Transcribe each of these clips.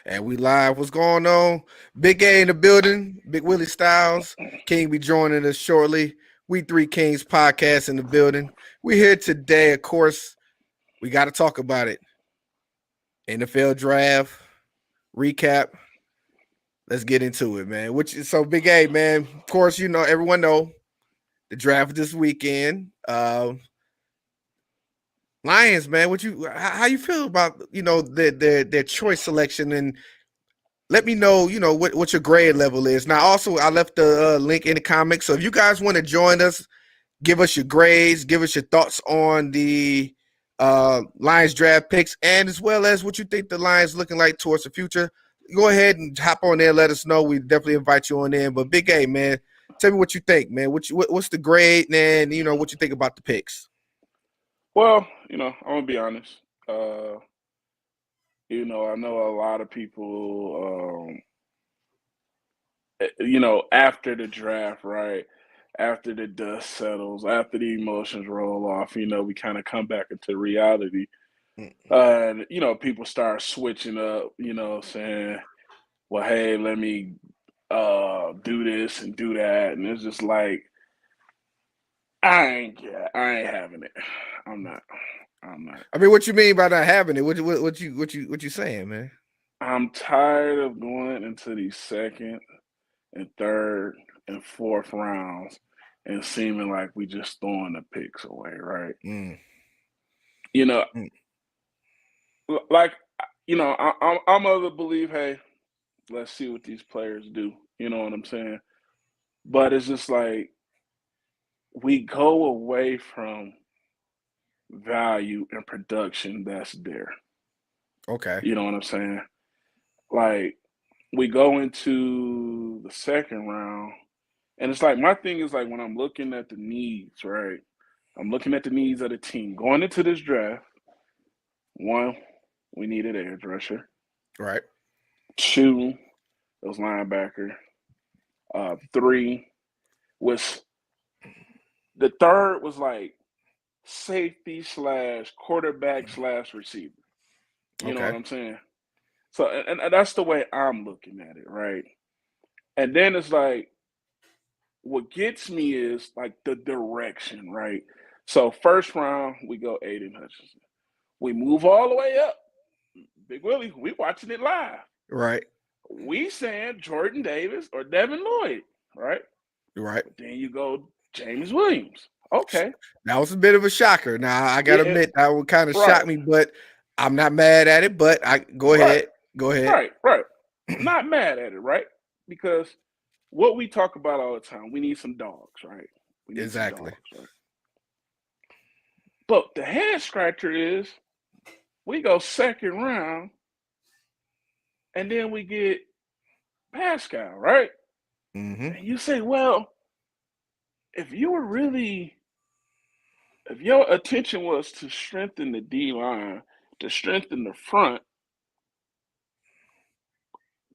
And we live. What's going on? Big A in the building. Big Willie Styles. King be joining us shortly. W3Kingz podcast in the building. We're here today, of course. We got to talk about it. NFL draft recap. Let's get into it, man. So Big A, man. Of course, everyone know the draft this weekend. Lions, man. How you feel about their choice selection, and let me know what your grade level is. Now, also I left the link in the comments, so if you guys want to join us, give us your grades, give us your thoughts on the Lions draft picks, and as well as what you think the Lions looking like towards the future. Go ahead and hop on there, let us know. We definitely invite you on in. But Big A, man, tell me what you think, man. What's the grade, and what you think about the picks? Well, I'm gonna be honest. I know a lot of people. After the draft, right? After the dust settles, after the emotions roll off, we kind of come back into reality. People start switching up. Saying, "Well, hey, let me do this and do that," and it's just like I ain't having it. I'm not. I'm not. I mean, what you mean by not having it? What you saying, man? I'm tired of going into the second and third and fourth rounds and seeming like we just throwing the picks away, right? Mm. You know, Mm. like I'm of the belief, hey, let's see what these players do. You know what I'm saying? But it's just like we go away from value and production that's there. Okay. You know what I'm saying? Like we go into the second round, and it's like my thing is like when I'm looking at the needs, right? I'm looking at the needs of the team going into this draft. One, we needed an edge rusher. Right. Two, it was linebacker. Three was the third was like safety slash quarterback slash receiver. You know Okay. what I'm saying? So, and that's the way I'm looking at it, right? And then it's like, what gets me is like the direction, right? So, first round, we go Aiden Hutchinson. We move all the way up. Big Willie, we watching it live. Right. We saying Jordan Davis or Devin Lloyd, right? Right. But then you go James Williams. Okay. That was a bit of a shocker. Now I gotta Yeah, admit that would kind of right, shock me, but I'm not mad at it. But I go right, ahead. Go ahead. right. Not mad at it, right? Because what we talk about all the time, we need some dogs, right? We need some Exactly. dogs, right? But the head scratcher is we go second round and then we get Pascal, right? Mm-hmm. And you say, well, if you were really, if your attention was to strengthen the D line, to strengthen the front,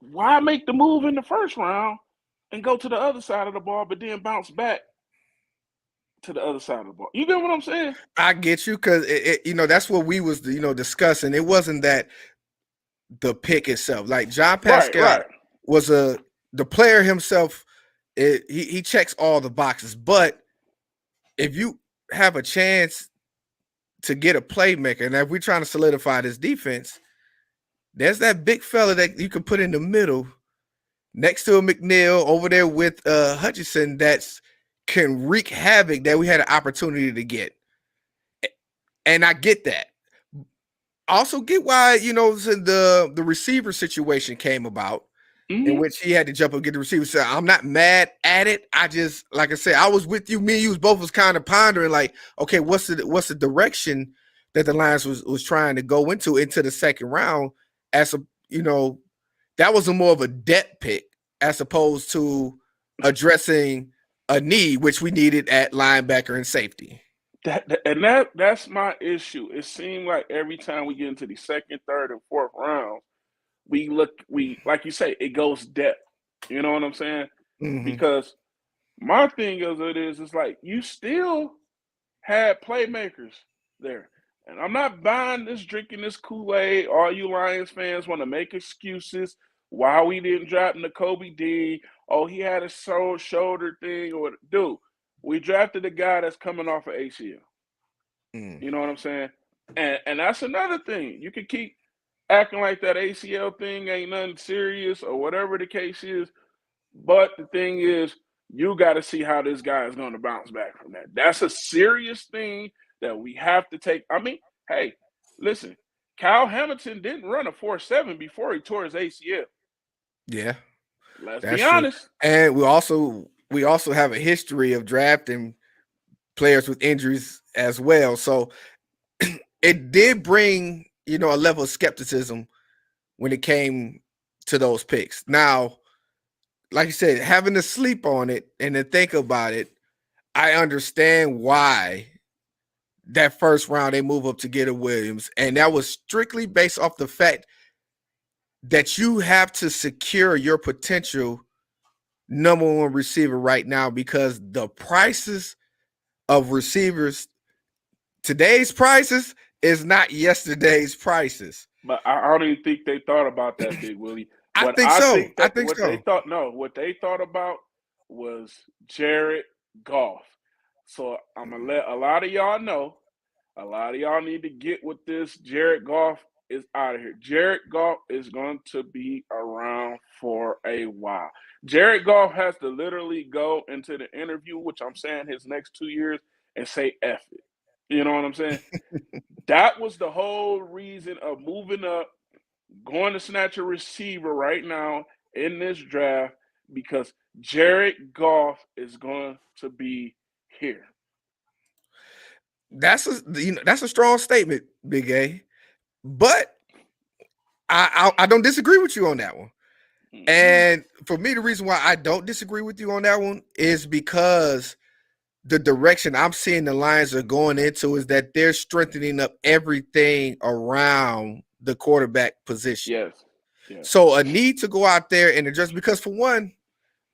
why make the move in the first round and go to the other side of the ball, but then bounce back to the other side of the ball? You get what I'm saying? I get you because that's what we was discussing. It wasn't that the pick itself, like John Right, Pascal right. was the player himself. He checks all the boxes, but if you have a chance to get a playmaker, and if we're trying to solidify this defense, there's that big fella that you can put in the middle next to a McNeil over there with Hutchinson that's can wreak havoc that we had an opportunity to get. And I get that. I also get why, the receiver situation came about in Mm-hmm. which he had to jump up and get the receiver. So I'm not mad at it. I just, like I said, I was with you. Me and you both was kind of pondering, like, okay, what's the direction that the Lions was trying to go into the second round as a, that was a more of a depth pick as opposed to addressing a need, which we needed at linebacker and safety. That's my issue. It seemed like every time we get into the second, third, and fourth round, we like you say, it goes depth. You know what I'm saying? Mm-hmm. Because my thing is it's like you still had playmakers there. And I'm not buying this, drinking this Kool-Aid. All you Lions fans want to make excuses why we didn't draft N'Kobe Dean. Oh, he had a shoulder thing. Or dude, we drafted a guy that's coming off of ACL. Mm. You know what I'm saying? And that's another thing. You can keep acting like that ACL thing ain't nothing serious or whatever the case is. But the thing is, you got to see how this guy is going to bounce back from that. That's a serious thing that we have to take. I mean, hey, listen, Kyle Hamilton didn't run a 4.7 before he tore his ACL. Yeah, Let's that's be true. honest. And we also have a history of drafting players with injuries as well. So it did bring, a level of skepticism when it came to those picks. Now, like you said, having to sleep on it and to think about it, I understand why that first round they move up to get a Williams. And that was strictly based off the fact that you have to secure your potential number one receiver right now, because the prices of receivers, today's prices, is not yesterday's prices. But I don't even think they thought about that, Big Willie. I What think I so. think I that think what they so. thought what they thought about was Jared Goff. So I'm gonna let a lot of y'all know. A lot of y'all need to get with this. Jared Goff is out of here. Jared Goff is going to be around for a while. Jared Goff has to literally go into the interview, which I'm saying his next 2 years, and say F it. You know what I'm saying? That was the whole reason of moving up, going to snatch a receiver right now in this draft, because Jared Goff is going to be here. That's a strong statement, Big A. But I don't disagree with you on that one. Mhm. And for me, the reason why I don't disagree with you on that one is because the direction I'm seeing the Lions are going into is that they're strengthening up everything around the quarterback position. Yes. Yes. So a need to go out there and address, because for one,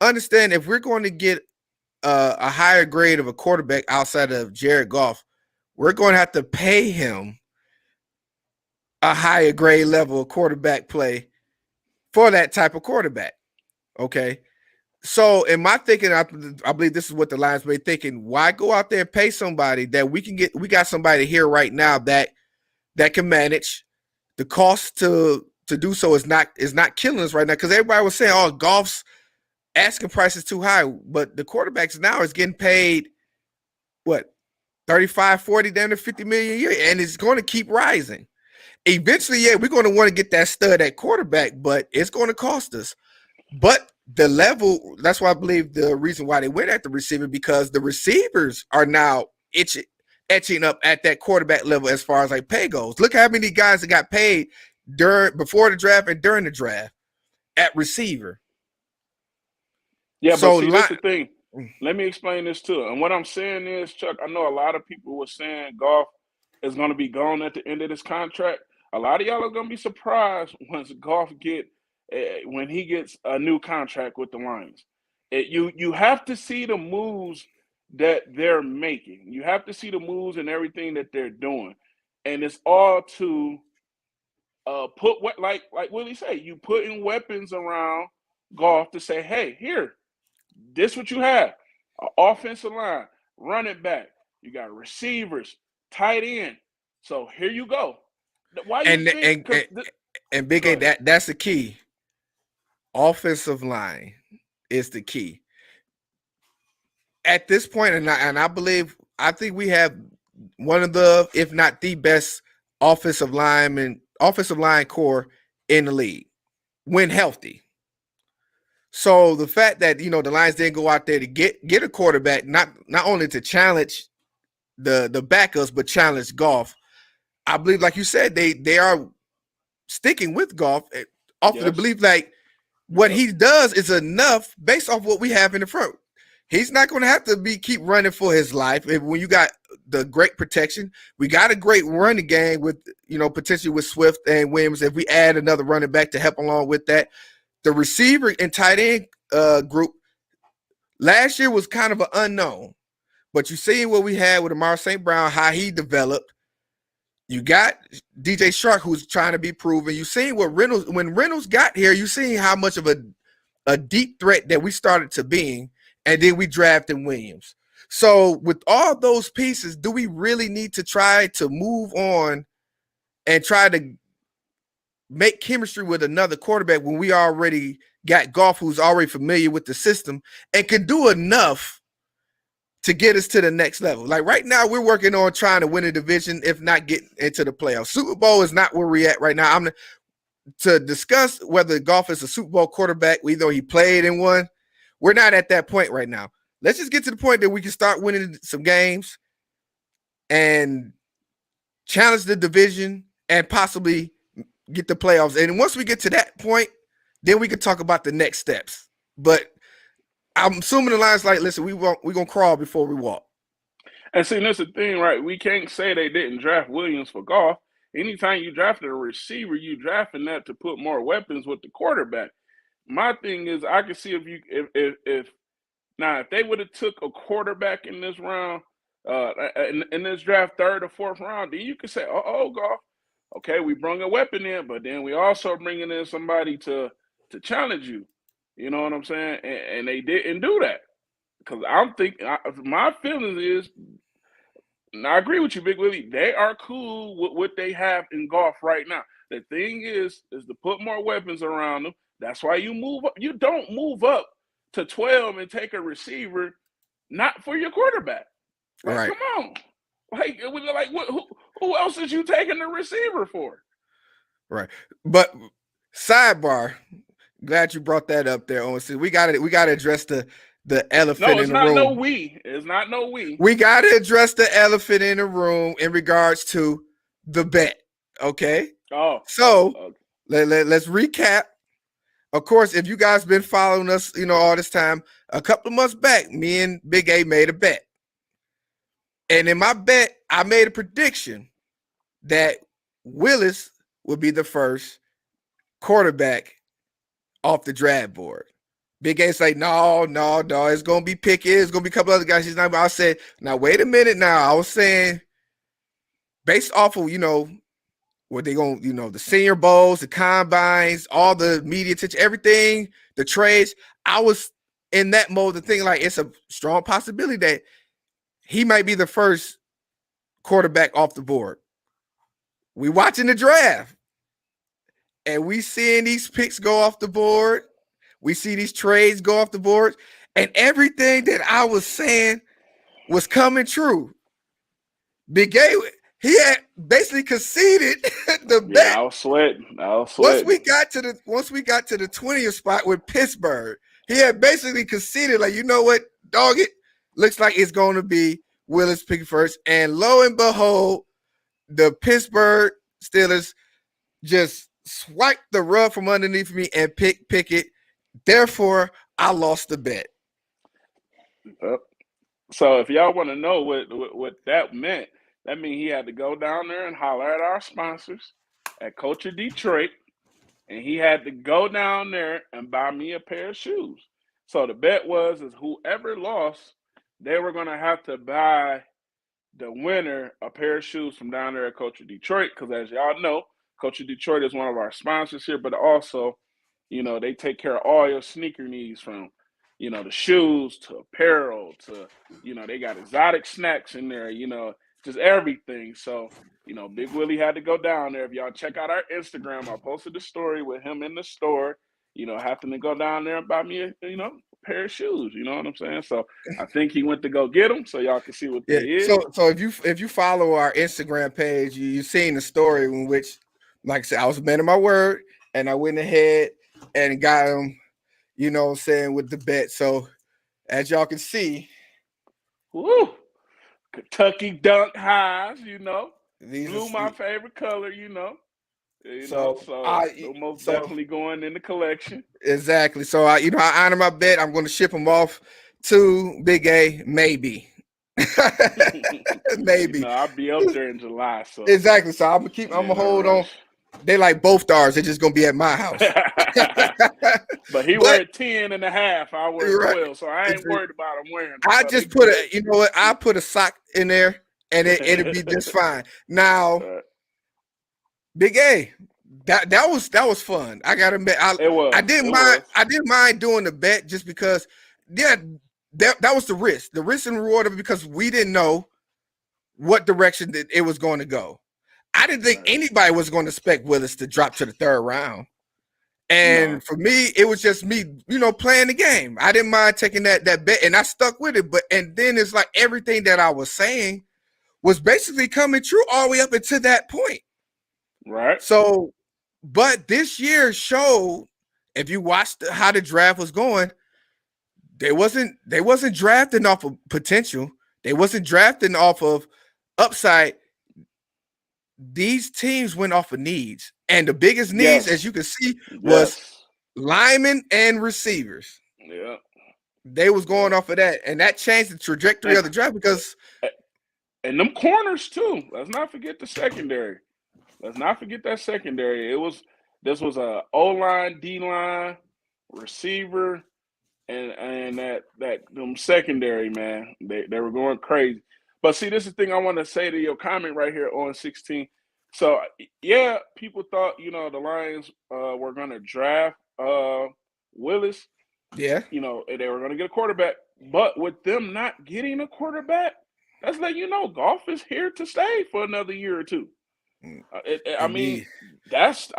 understand, if we're going to get a higher grade of a quarterback outside of Jared Goff, we're going to have to pay him a higher grade level of quarterback play for that type of quarterback. Okay. So in my thinking, I believe this is what the Lions were thinking. Why go out there and pay somebody that we got somebody here right now that can manage the cost to do so is not killing us right now, because everybody was saying, oh, Goff's asking price is too high, but the quarterbacks now is getting paid what, 35, 40, down to 50 million a year, and it's going to keep rising. Eventually, yeah, we're going to want to get that stud at quarterback, but it's going to cost us. But the level, that's why I believe the reason why they went at the receiver, because the receivers are now etching up at that quarterback level as far as like pay goes. Look how many guys that got paid before the draft and during the draft at receiver. Yeah, but So see, this is the thing. Let me explain this too. And what I'm saying is, Chuck, I know a lot of people were saying Goff is going to be gone at the end of this contract. A lot of y'all are going to be surprised once Goff when he gets a new contract with the Lions. You have to see the moves that they're making. You have to see the moves and everything that they're doing, and it's all to put what like Willie say. You putting weapons around Goff to say, hey, here. This what you have: an offensive line, running back. You got receivers, tight end. So here you go. Why you and think? and and Big Go A, ahead. that's the key. Offensive line is the key at this point, and I think we have one of the, if not the best offensive line core in the league when healthy. So the fact that the Lions didn't go out there to get a quarterback, not only to challenge the backups, but challenge Goff, I believe, like you said, they are sticking with Goff off of the Yes. belief like what he does is enough based off what we have in the front. He's not going to have to keep running for his life. When you got the great protection, we got a great running game with potentially with Swift and Williams. If we add another running back to help along with that, the receiver and tight end group last year was kind of an unknown, but you see what we had with Amar St. Brown, how he developed. You got DJ Shark, who's trying to be proven. You seen what when Reynolds got here, you seen how much of a deep threat that we started to being, and then we drafted Williams. So with all those pieces, do we really need to try to move on and try to make chemistry with another quarterback when we already got Goff, who's already familiar with the system and can do enough to get us to the next level? Like right now, we're working on trying to win a division, if not get into the playoffs. Super Bowl is not where we're at right now. I'm to discuss whether Goff is a Super Bowl quarterback, even though he played in one. We're not at that point right now. Let's just get to the point that we can start winning some games and challenge the division and possibly get the playoffs. And once we get to that point, then we can talk about the next steps. But I'm assuming the line's like, listen, we're gonna crawl before we walk. And see, that's the thing, right? We can't say they didn't draft Williams for Goff. Anytime you drafted a receiver, you drafting that to put more weapons with the quarterback. My thing is, I can see if they would have took a quarterback in this round, in this draft, third or fourth round, then you could say, oh, Goff, okay, we brought a weapon in, but then we also bringing in somebody to challenge you. You know what I'm saying? And they didn't do that. Because I'm thinking, my feelings is, and I agree with you, Big Willie, they are cool with what they have in Goff right now. The thing is to put more weapons around them. That's why you move up. You don't move up to 12 and take a receiver, not for your quarterback. Like, right. Come on. Who else is you taking the receiver for? Right. But sidebar, glad you brought that up there, Owen. We got to address the elephant in the room. It's not no we. We got to address the elephant in the room in regards to the bet. Okay. Oh. So okay. let's recap. Of course, if you guys been following us, all this time, a couple of months back, me and Big A made a bet. And in my bet, I made a prediction that Willis would be the first quarterback off the draft board. Big A's like, no, it's going to be Pickett. It's going to be a couple other guys. He's not. I said, now, wait a minute now. I was saying, based off of, what they going to, the Senior Bowls, the combines, all the media attention, everything, the trades, I was in that mode to think like it's a strong possibility that he might be the first quarterback off the board. We watching the draft, and we seeing these picks go off the board. We see these trades go off the board, and everything that I was saying was coming true. Big A, he had basically conceded the bet. Yeah, I was sweating. Once we got to the 20th spot with Pittsburgh, he had basically conceded, like, you know what, dog it, looks like it's going to be Willis Pickett first. And lo and behold, the Pittsburgh Steelers just swiped the rug from underneath me and picked Pickett. Therefore, I lost the bet. So if y'all want to know what that meant, that means he had to go down there and holler at our sponsors at Coach of Detroit, and he had to go down there and buy me a pair of shoes. So the bet is whoever lost, they were going to have to buy the winner a pair of shoes from down there at Coach of Detroit, because as y'all know, Coach of Detroit is one of our sponsors here, but also, they take care of all your sneaker needs from, the shoes to apparel to, they got exotic snacks in there, just everything. So, Big Willie had to go down there. If y'all check out our Instagram, I posted a story with him in the store, having to go down there and buy me a pair of shoes. You know what I'm saying? So I think he went to go get them, so y'all can see what they is. So if you follow our Instagram page, you've seen the story in which, like I said, I was a man of my word, and I went ahead and got him, with the bet. So as y'all can see, woo, Kentucky Dunk highs, these blue my favorite color, So most definitely going in the collection. Exactly. So I honor my bet. I'm going to ship them off to Big A, maybe. Maybe. I'll be up there in July. So exactly. So I'm gonna hold on. They like both stars. They're just gonna be at my house. But he wear 10.5. I wear 12, so I ain't worried about him wearing. I just put I put a sock in there, and it'll be just fine. Now, Big A. That was fun. I gotta admit, It was. I didn't It mind. was. I didn't mind doing the bet just because, yeah, that was the risk and reward of it, because we didn't know what direction that it was going to go. I didn't think Right. anybody was going to expect Willis to drop to the third round. No. And for me, it was just me, playing the game. I didn't mind taking that bet, and I stuck with it. But and then it's like everything that I was saying was basically coming true all the way up until that point. Right. So, but this year showed, if you watched how the draft was going, they wasn't drafting off of potential. They wasn't drafting off of upside. These teams went off of needs, and the biggest needs, Yes. as you can see, was Yes. linemen and receivers. Yeah. They was going Yeah. off of that, and that changed the trajectory of the draft because And them corners too. Let's not forget the secondary. Let's not forget that secondary. This was a O line, D line, receiver, and that them secondary, man. They were going crazy. But see, this is the thing I want to say to your comment right here on 16. So yeah, people thought, the Lions were gonna draft Willis, yeah, and they were gonna get a quarterback. But with them not getting a quarterback, that's letting you know Goff is here to stay for another year or two. indeed, That's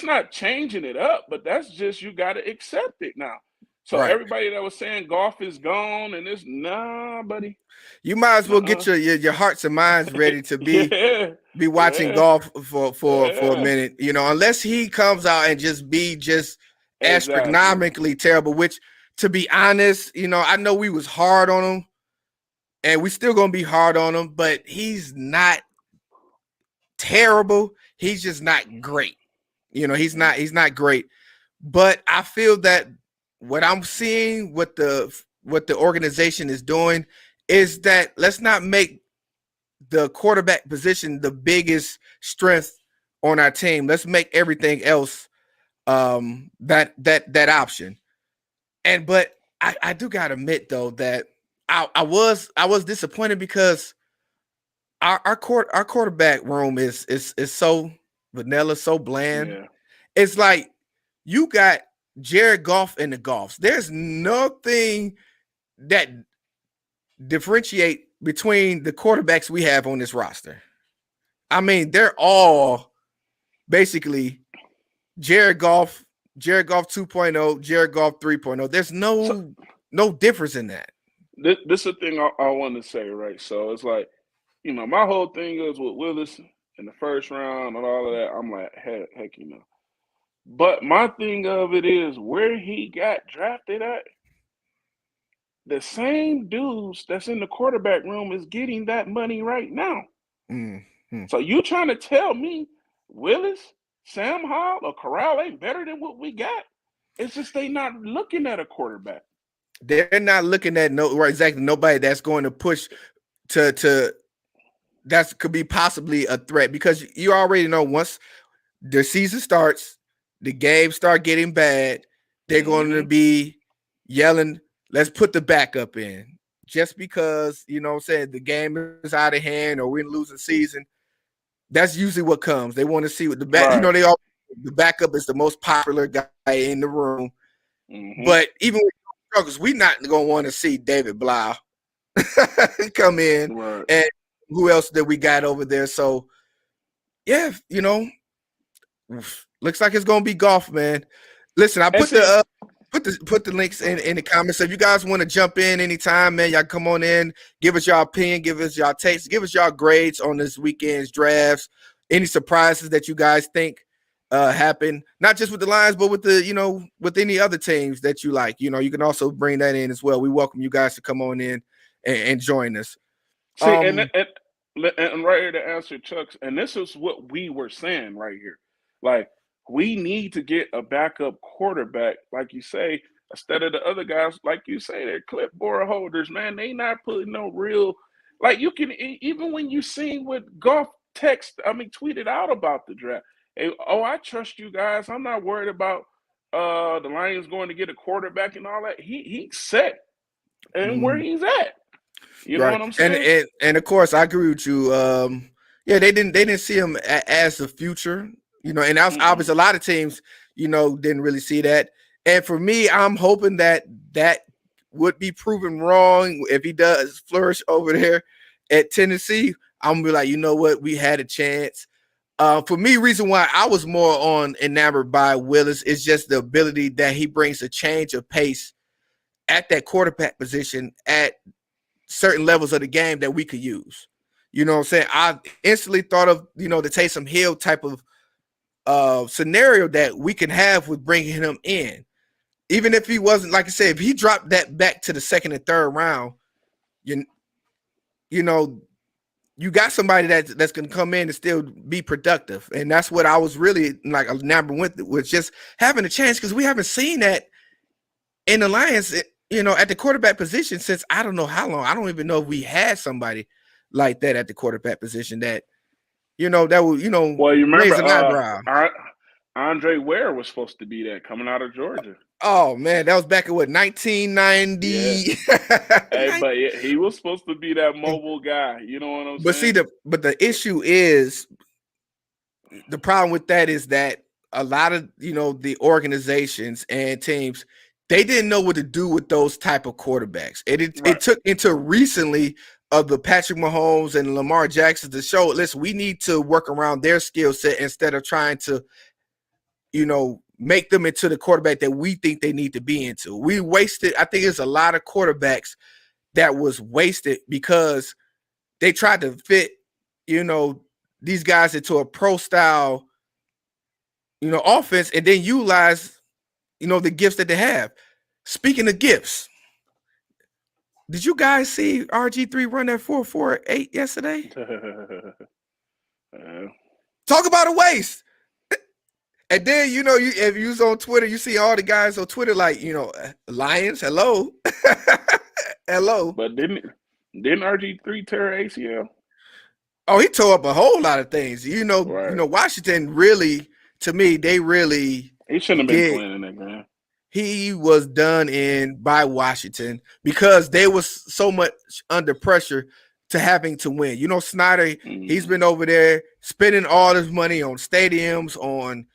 not changing it up, but that's just you got to accept it now. So right. everybody that was saying Goff is gone and this, nah, buddy. You might as well get your hearts and minds ready to be watching Yeah, golf for a yeah, minute. Unless he comes out and just exactly. astronomically terrible. Which, to be honest, I know we was hard on him, and we still gonna be hard on him, but he's not terrible. He's just not great. He's not great. But I feel that what I'm seeing, what the organization is doing, is that let's not make the quarterback position the biggest strength on our team. Let's make everything else that option. But I do gotta admit though that I was disappointed because our quarterback room is so vanilla, so bland. Yeah, It's like you got Jared Goff and the Goffs. There's nothing that differentiate between the quarterbacks we have on this roster. I mean, they're all basically Jared Goff 2.0, Jared Goff 3.0. There's so no difference in that. this is the thing I want to say, right? So it's like, my whole thing is with Willis in the first round and all of that. I'm like, heck. But my thing of it is where he got drafted at, the same dudes that's in the quarterback room is getting that money right now. Mm-hmm. So you trying to tell me Willis, Sam Howell, or Corral ain't better than what we got? It's just they not looking at a quarterback. They're not looking at nobody that's going to push to that could be possibly a threat, because you already know once the season starts, the games start getting bad, they're going to be yelling, let's put the backup in. Just because, what I'm saying, the game is out of hand or we're in losing season, that's usually what comes. They want to see what the back, Right. the backup is the most popular guy in the room. Mm-hmm. But even with struggles, we're not going to want to see David Blau come in. Right. And who else that we got over there? So, yeah, looks like it's going to be Goff, man. Listen, I put the links in the comments. So if you guys want to jump in anytime, man, y'all come on in, give us your opinion, give us your takes, give us your grades on this weekend's drafts. Any surprises that you guys think happen, not just with the Lions, but with the with any other teams that you like. You can also bring that in as well. We welcome you guys to come on in and join us. See, and right here to answer Chuck's, and this is what we were saying right here. Like, we need to get a backup quarterback, like you say, instead of the other guys, like you say, they're clipboard holders, man. They not putting no real, like you can, even when you seen what Goff tweeted out about the draft. Hey, I trust you guys. I'm not worried about the Lions going to get a quarterback and all that. He's set and where he's at. You know what I'm saying? And of course, I agree with you. Yeah, they didn't see him as the future, and that was obvious. A lot of teams, didn't really see that. And for me, I'm hoping that would be proven wrong if he does flourish over there at Tennessee. I'm gonna be like, you know what, we had a chance. For me, reason why I was more on enamored by Willis is just the ability that he brings a change of pace at that quarterback position at certain levels of the game that we could use. You know what I'm saying? I instantly thought of, the Taysom Hill type of scenario that we can have with bringing him in. Even if he wasn't, like I said, if he dropped that back to the second and third round, you know, you got somebody that's going to come in and still be productive. And that's what I was really like enamored with, was just having a chance, because we haven't seen that in the Lions, at the quarterback position since I don't know how long. I don't even know if we had somebody like that at the quarterback position that would, Well, you raise remember an eyebrow. Andre Ware was supposed to be that coming out of Georgia. Oh man, that was back in what, 1990? Yeah. Hey, but he was supposed to be that mobile guy. You know what I'm saying? But the issue is, the problem with that is that a lot of the organizations and teams, they didn't know what to do with those type of quarterbacks. It took into recently of the Patrick Mahomes and Lamar Jackson to show, listen, we need to work around their skill set instead of trying to, make them into the quarterback that we think they need to be into. We wasted, I think there's a lot of quarterbacks that was wasted because they tried to fit, these guys into a pro style, offense, and then utilize, the gifts that they have. Speaking of gifts, did you guys see RG3 run that 4.48 yesterday? Talk about a waste. And then, if you was on Twitter, you see all the guys on Twitter like, Lions, hello. Hello. But didn't RG3 tear ACL? Oh, he tore up a whole lot of things. Washington really, to me, he shouldn't have been playing in that game. He was done in by Washington because they was so much under pressure to having to win. Snyder, he's been over there spending all his money on stadiums, on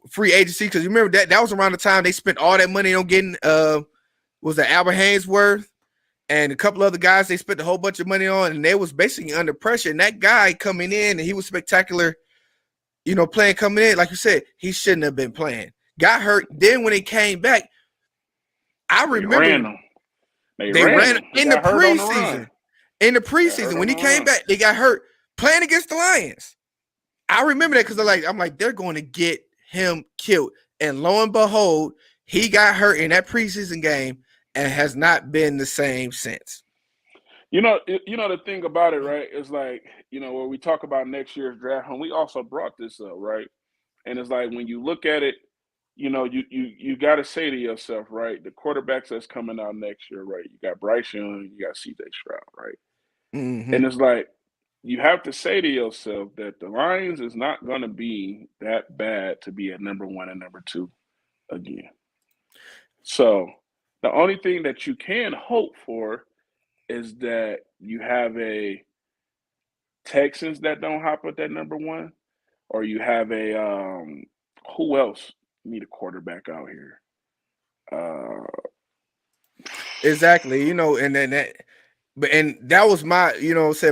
free agency. Because you remember that was around the time they spent all that money on getting was it Albert Haynesworth and a couple other guys they spent a whole bunch of money on, and they was basically under pressure. And that guy coming in, and he was spectacular, playing coming in, like you said, he shouldn't have been playing. Got hurt. Then when he came back, I remember they ran in the preseason. In the preseason, when he came back, they got hurt playing against the Lions. I remember that because I'm like, they're going to get him killed. And lo and behold, he got hurt in that preseason game and has not been the same since. The thing about it, right, is like, when we talk about next year's draft, and we also brought this up, right? And it's like, when you look at it, you got to say to yourself, right, the quarterbacks that's coming out next year, right? You got Bryce Young, you got CJ Stroud, right? Mm-hmm. And it's like, you have to say to yourself that the Lions is not going to be that bad to be at number 1 and number 2 again. So the only thing that you can hope for is that you have a Texans that don't hop at that number 1, or you have a who else need a quarterback out here? Exactly, and then that was my,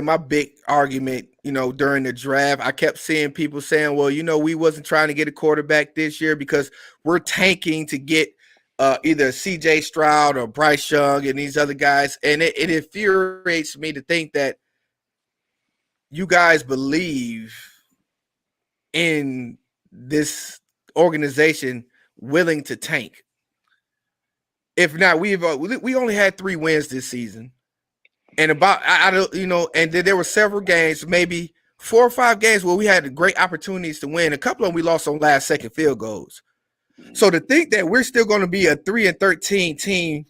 my big argument, during the draft. I kept seeing people saying, well, we wasn't trying to get a quarterback this year because we're tanking to get either CJ Stroud or Bryce Young and these other guys. And it infuriates me to think that you guys believe in this organization willing to tank. If not, we only had 3 wins this season. And about, I don't, and then there were several games, maybe 4 or 5 games where we had great opportunities to win. A couple of them we lost on last second field goals. So to think that we're still going to be a 3-13 team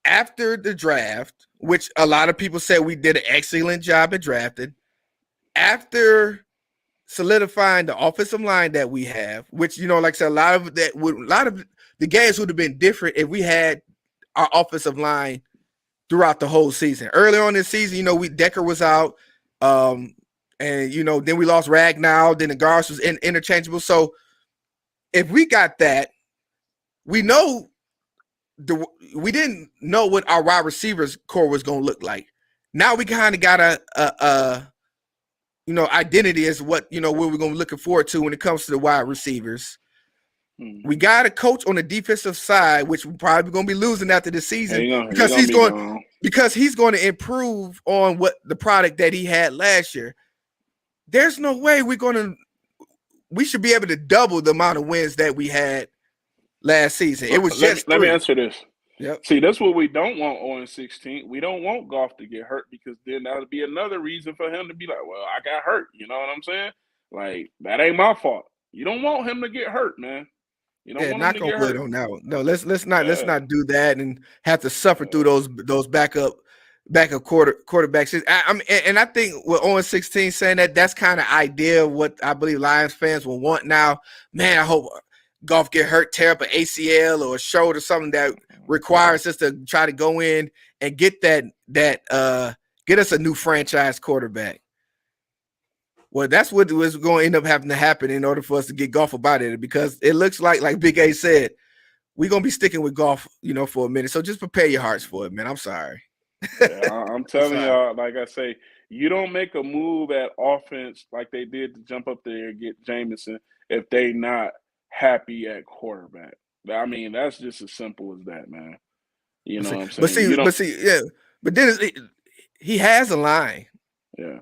after the draft, which a lot of people said we did an excellent job at drafting, after solidifying the offensive line that we have, which, like I said, a lot of the games would have been different if we had our offensive line throughout the whole season. Early on this season, Decker was out, and then we lost Ragnow. Then the guards was interchangeable. So if we got that, we know we didn't know what our wide receivers core was going to look like. Now we kind of got a identity as what what we're going to be looking forward to when it comes to the wide receivers. We got a coach on the defensive side, which we're probably going to be losing after the season because he's going to improve on what the product that he had last year. There's no way we should be able to double the amount of wins that we had last season. It was let me answer this. Yep. See, that's what we don't want on 16. We don't want Goff to get hurt because then that would be another reason for him to be like, well, I got hurt. You know what I'm saying? Like, that ain't my fault. You don't want him to get hurt, man. You don't want him to get hurt. On that one. No, let's not do that and have to suffer through those backup quarterbacks. I think with 0-16 saying that's kind of ideal what I believe Lions fans will want now. Man, I hope Goff get hurt, tear up an ACL or a shoulder, something that requires us to try to go in and get get us a new franchise quarterback. Well, that's what was going to end up having to happen in order for us to get Goff about it, because it looks like Big A said, we're going to be sticking with Goff, for a minute. So just prepare your hearts for it, man. I'm sorry. Yeah, I'm telling y'all, like I say, you don't make a move at offense like they did to jump up there and get Jameson if they not happy at quarterback. I mean, that's just as simple as that, man. You know what I'm saying? But then he has a line. Yeah.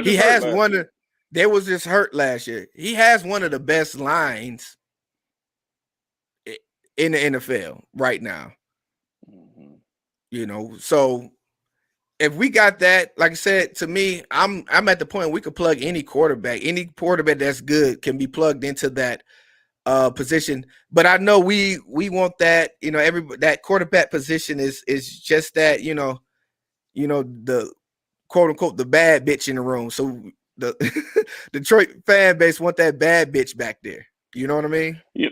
He has one. There was just hurt last year. He has one of the best lines in the NFL right now. Mm-hmm. So if we got that, like I said, to me, I'm at the point we could plug any quarterback that's good can be plugged into that position. But I know we want that, that quarterback position is just that, the quote unquote the bad bitch in the room. So the Detroit fan base want that bad bitch back there. You know what I mean? Yeah,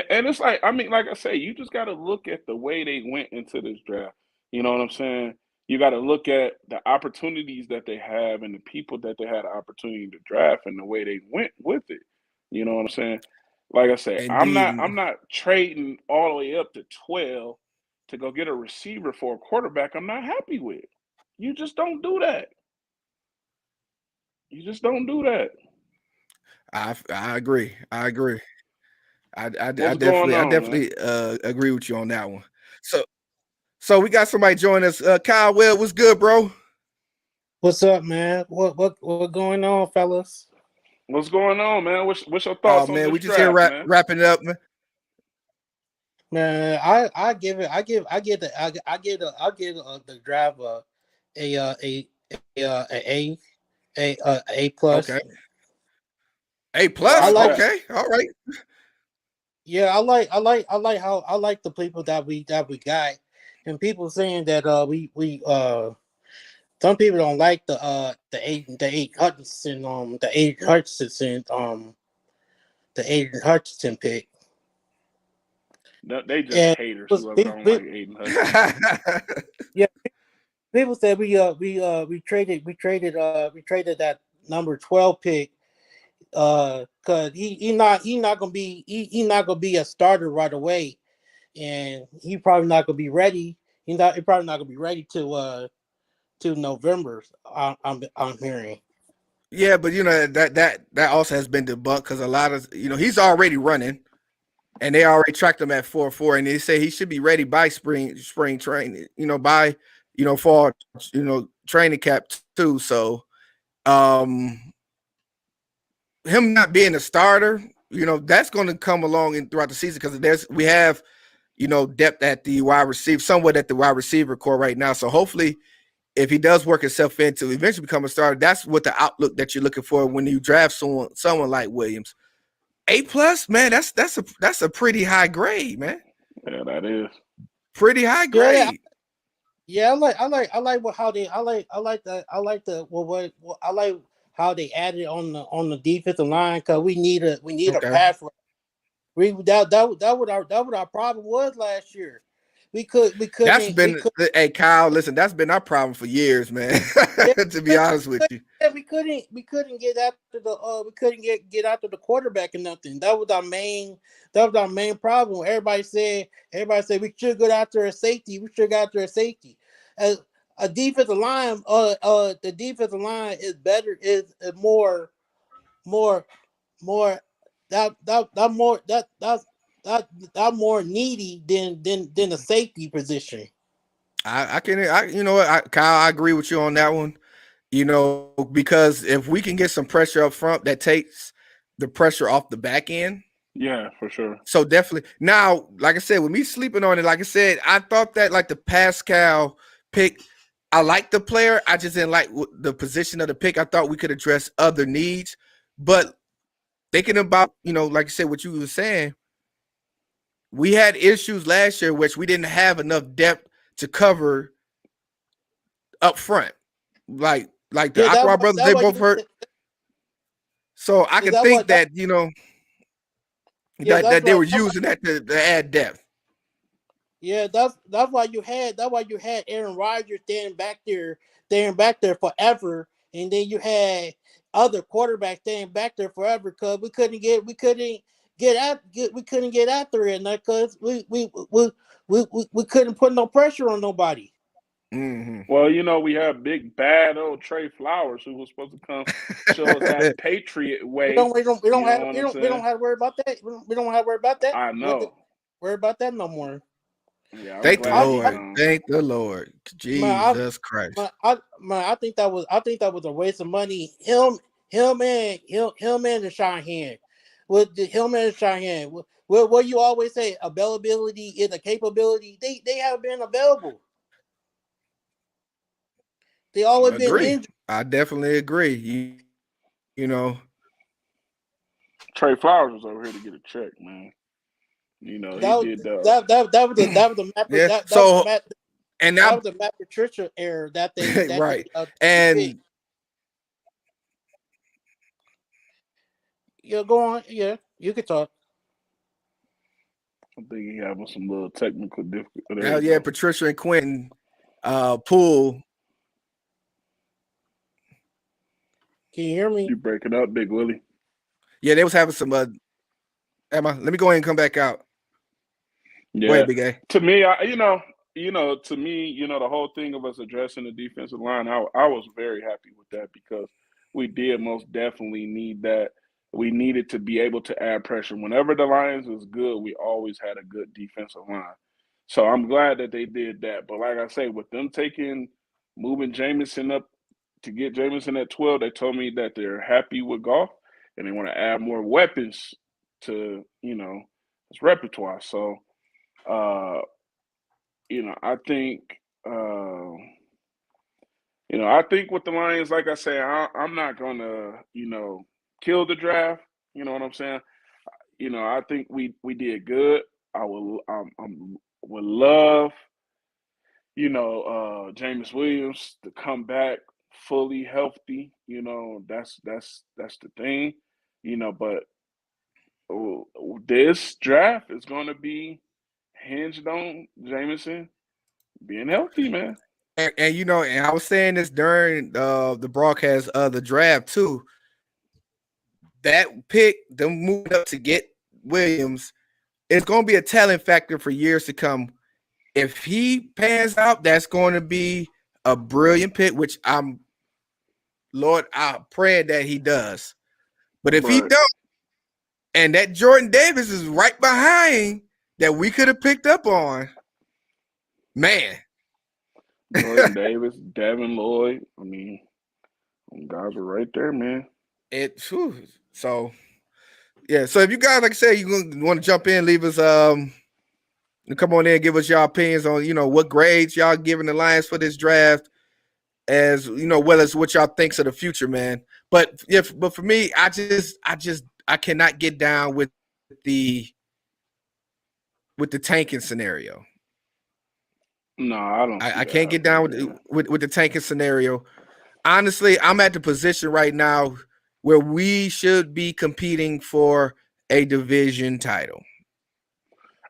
and it's like, like I say, you just got to look at the way they went into this draft. You know what I'm saying? You got to look at the opportunities that they have and the people that they had the opportunity to draft and the way they went with it. You know what I'm saying? Like I said, Indeed. I'm not trading all the way up to 12 to go get a receiver for a quarterback I'm not happy with. You just don't do that. You just don't do that. I agree. I definitely agree with you on that one. So we got somebody joining us. Kyle Webb, what's good, bro? What's up, man? What going on, fellas? What's going on, man? What's your thoughts on this we just draft, here wrapping it up, man. Man, I give the draft a plus. Okay. A plus. Okay. All right. Yeah, I like the people that we got, and people saying that we some people don't like the Aiden Hutchinson pick. No, they just haters who don't like Aiden Hutchinson. Yeah, people said we traded that number 12 pick because he not gonna be a starter right away, and he probably not gonna be ready. He probably not gonna be ready to November. I'm hearing. Yeah, but that also has been debunked because a lot of he's already running, and they already tracked him at 4.4, and they say he should be ready by spring training. By fall training camp too. So, him not being a starter, that's going to come along throughout the season because we have depth at the wide receiver, somewhat at the wide receiver core right now. So hopefully, if he does work himself in to eventually become a starter, that's what the outlook that you're looking for when you draft someone like Williams. A plus, man, that's a pretty high grade, man. Yeah, that is pretty high grade. Yeah, I like how they added on the defensive line because we need a pass rush. That what our problem was last year. Hey Kyle, listen, that's been our problem for years, man. To be honest with you. Yeah, we couldn't get after the get after the quarterback or nothing. That was our main problem. Everybody said we should go after a safety. We should go after a safety. As a defensive line, the defensive line is better, is more more needy than the safety position. You know what, Kyle, I agree with you on that one. You know, because if we can get some pressure up front, that takes the pressure off the back end. Yeah, for sure. So definitely. Now, like I said, with me sleeping on it, like I said, I thought that like the Pascal pick, I liked the player. I just didn't like the position of the pick. I thought we could address other needs. But thinking about, you know, like I said, what you were saying, we had issues last year which we didn't have enough depth to cover up front. Like the Aqua brothers, they both hurt. So I can think that, you know, that they were using that to add depth. Yeah, that's why you had Aaron Rodgers staying back there forever, and then you had other quarterbacks staying back there forever because we couldn't get after it, because we couldn't put no pressure on nobody. Mm-hmm. Well, you know, we have big bad old Trey Flowers who was supposed to come show us that Patriot way. We don't have to worry about that. We don't have to worry about that. I know. Worry about that no more. Yeah, thank the Lord. Thank the Lord. Jesus Christ. I think that was a waste of money. Him and the Cheyenne. With him and Cheyenne. What you always say, availability is a capability. They haven't been available. They always been injured. I definitely agree. You know, Trey Flowers was over here to get a check, man. You know, he did that was the Matt. Yeah. That was the Matt Patricia error that they right. And yeah, go on. Yeah, you could talk. I think he having some little technical difficulties. Yeah, Patricia and Quentin Poole. Can you hear me? You breaking up, Big Willie? Yeah, they was having some. Emma, let me go ahead and come back out. Yeah, go ahead, Big A. To me, the whole thing of us addressing the defensive line, I was very happy with that because we did most definitely need that. We needed to be able to add pressure. Whenever the Lions was good, we always had a good defensive line. So I'm glad that they did that. But like I say, with them moving Jameson up to get Jameson at 12, they told me that they're happy with Goff and they want to add more weapons to, his repertoire. So, I think, I think with the Lions, like I say, I'm not going to, kill the draft. You know what I'm saying? I think we did good. I would love, Jameis Williams to come back fully healthy. That's the thing. But this draft is going to be hinged on Jameson being healthy, man. And and I was saying this during the broadcast of the draft too. That pick, them moving up to get Williams, it's going to be a telling factor for years to come. If he pans out, that's going to be a brilliant pick, which I'm praying that he does. But if he don't, and that Jordan Davis is right behind that we could have picked up on, man. Jordan Davis, Devin Lloyd, guys are right there, man. So if you guys, like I said, you want to jump in, leave us come on in and give us your opinions on what grades y'all giving the Lions for this draft, as well as what y'all thinks of the future, man. But for me, I cannot get down with the tanking scenario. No, I don't. I can't get down with the tanking scenario. Honestly, I'm at the position right now where we should be competing for a division title.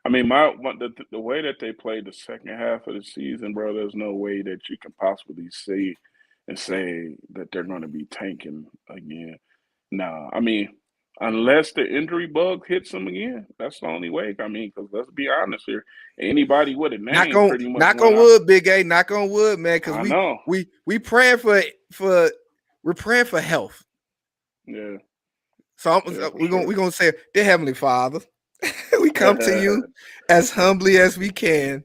I mean, the way that they played the second half of the season, bro, there's no way that you can possibly see and say that they're going to be tanking again. No, I mean, unless the injury bug hits them again, that's the only way. I mean, because let's be honest here, anybody with a name pretty much knock went on out. wood, Big A, knock on wood, man, because I know. we praying we're praying for health. Yeah. So Yeah, we're sure. gonna say, dear Heavenly Father, we come to you as humbly as we can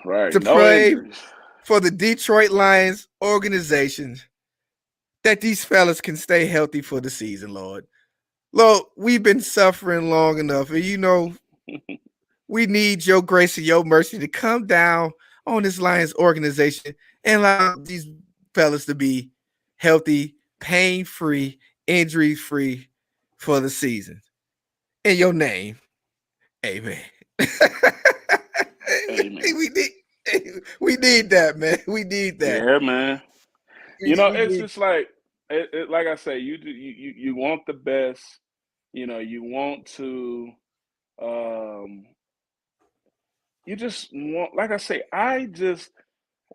Right. to No pray injuries. for the Detroit Lions organization that these fellas can stay healthy for the season, Lord. Lord, we've been suffering long enough, and we need your grace and your mercy to come down on this Lions organization and allow these fellas to be healthy, pain-free, injury-free for the season. In your name, amen. Amen. we need that, man. We need that. Yeah, man. We It's need, just like like I say, you want the best. You want to. You just want, like I say, I just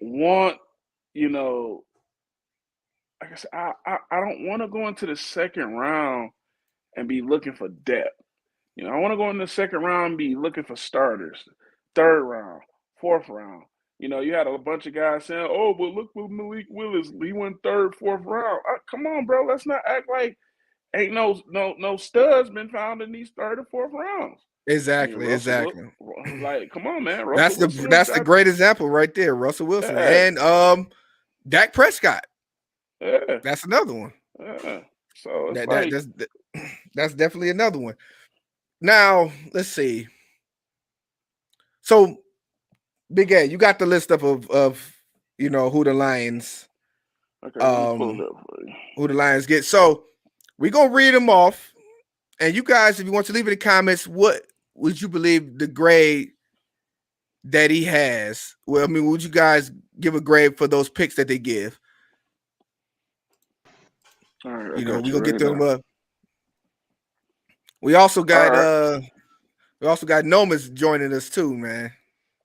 want. You know, like I said, I don't want to go into the second round and be looking for depth. I want to go in the second round and be looking for starters. Third round, fourth round. You had a bunch of guys saying, "Oh, but look with Malik Willis, he went third, fourth round." Come on, bro, let's not act like ain't no studs been found in these third and fourth rounds. I mean, exactly. like, come on, man, That's Russell the Wilson that's the great example right there, Russell Wilson, Yeah, and Dak Prescott. yeah, That's another one. yeah. So it's That's definitely another one. Now let's see. So, Big A, you got the list of who the Lions okay. Let me pull it up for you. who the Lions get. So we're gonna read them off, and you guys, if you want to leave in the comments, what would you believe the grade that he has? Well, I mean, would you guys give a grade for those picks that they give? All right, We're got gonna get right them up. We also got right. Noma's joining us too, man.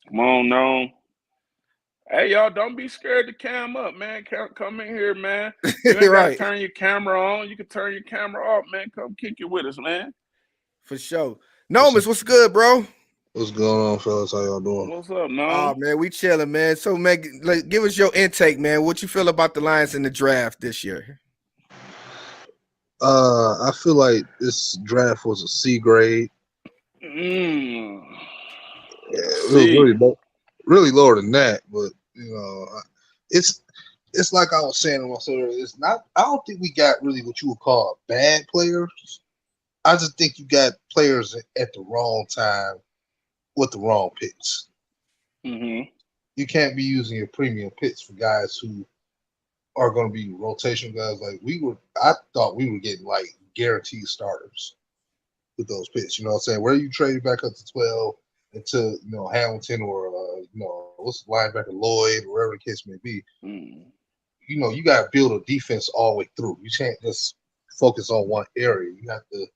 Come on, Gnome. Hey, y'all, don't be scared to cam up, man. Come in here, man. You ain't got to turn your camera on. You can turn your camera off, man. Come kick it with us, man. For sure. Nomas, what's good, bro? What's going on, fellas? How y'all doing? What's up, Gnome? Oh, man, we chilling, man. So, man, give us your intake, man. What you feel about the Lions in the draft this year? I feel like this draft was a C grade. It was really lower than that, but it's like I was saying to myself. It's not. I don't think we got really what you would call bad players. I just think you got players at the wrong time with the wrong picks. Mm-hmm. You can't be using your premium picks for guys who are going to be rotation guys. I thought we were getting like guaranteed starters with those picks. You know what I'm saying? Where you trade back up to 12 into Hamilton or what's the linebacker Lloyd, wherever the case may be. Mm. You got to build a defense all the way through. You can't just focus on one area. You have to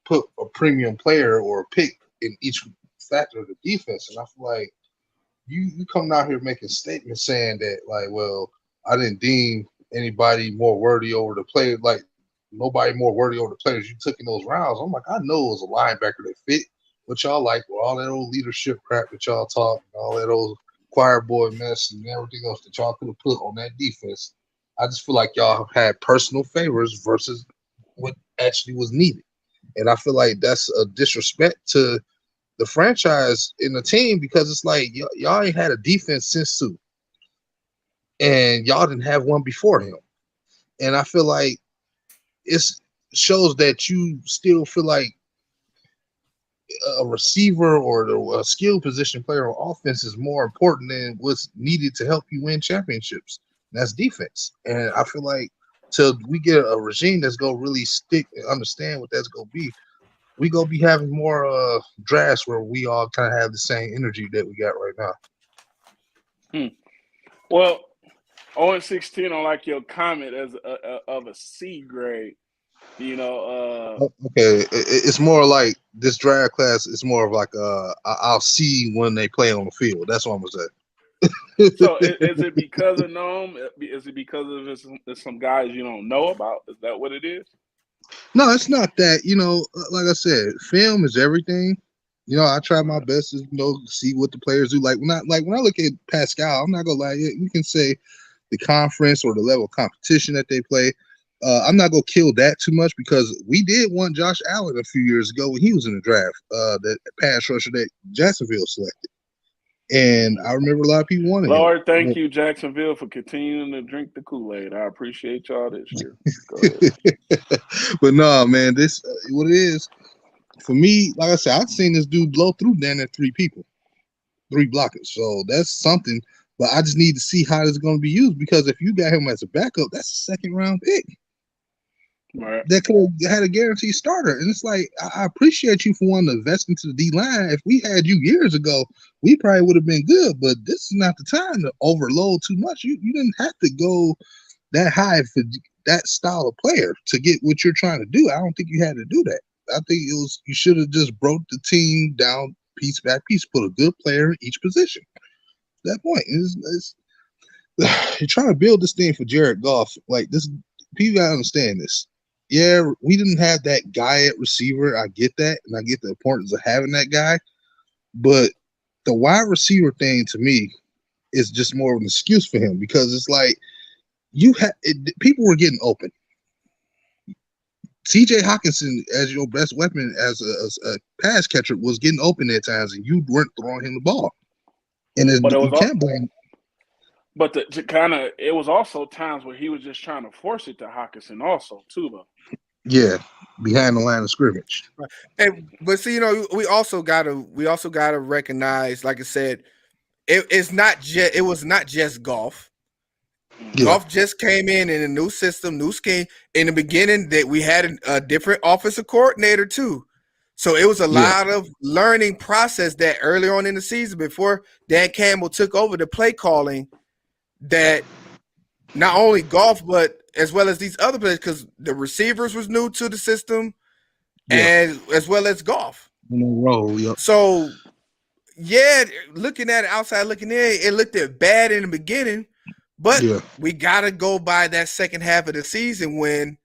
put a premium player or a pick in each factor of the defense. And I feel like you coming out here making statements saying that, like, well, I didn't deem anybody more worthy over the player, like nobody more worthy over the players you took in those rounds. I'm like, I know it was a linebacker that fit what y'all like, with all that old leadership crap that y'all talk, and all that old choir boy mess and everything else that y'all could have put on that defense. I just feel like y'all have had personal favors versus what actually was needed. And I feel like that's a disrespect to the franchise in the team, because it's like y'all ain't had a defense since Sue, and y'all didn't have one before him. And I feel like it shows that you still feel like a receiver or a skill position player on offense is more important than what's needed to help you win championships. And that's defense. And I feel like till we get a regime that's gonna really stick and understand what that's gonna be, we gonna be having more drafts where we all kind of have the same energy that we got right now. Well, 0-16 on like your comment as of a C grade. You know, Okay, it's more like this draft class is more of like I'll see when they play on the field. That's what I'm gonna so say. is it because of Nome? Is it because of it's some guys you don't know about? Is that what it is? No, it's not that. Like I said, film is everything. I try my Right. best to see what the players do. Like when I look at Pascal, I'm not gonna lie. You can say the conference or the level of competition that they play. I'm not gonna kill that too much because we did want Josh Allen a few years ago when he was in the draft. That pass rusher that Jacksonville selected, and I remember a lot of people wanted him. Lord, thank you, Jacksonville, for continuing to drink the Kool-Aid. I appreciate y'all this year. Go ahead. But no, man, this what it is for me. Like I said, I've seen this dude blow through down there 3 people, 3 blockers. So that's something. But I just need to see how it's going to be used because if you got him as a backup, that's a 2nd round pick. Right. That could have had a guaranteed starter. And it's like, I appreciate you for wanting to invest into the D line. If we had you years ago, we probably would have been good. But this is not the time to overload too much. You didn't have to go that high for that style of player to get what you're trying to do. I don't think you had to do that. I think you should have just broke the team down piece by piece, put a good player in each position. That point is you're trying to build this thing for Jared Goff. Like this, people gotta understand this. Yeah, we didn't have that guy at receiver. I get that, and I get the importance of having that guy. But the wide receiver thing to me is just more of an excuse for him because it's like people were getting open. C.J. Hawkinson as your best weapon as a pass catcher was getting open at times, and you weren't throwing him the ball. And But it you was can't blame. But it was also times where he was just trying to force it to Hawkinson also too, though. Yeah, behind the line of scrimmage. But see, we also gotta recognize, like I said, it was not just Goff. Yeah. Goff just came in a new system, new scheme. In the beginning, that we had a different offensive coordinator too. So it was a lot of learning process that early on in the season before Dan Campbell took over the play calling, that not only Goff, but as well as these other players, because the receivers was new to the system, and as well as Goff. In a row, yep. So, looking at it outside, looking in, it looked bad in the beginning, but we got to go by that second half of the season when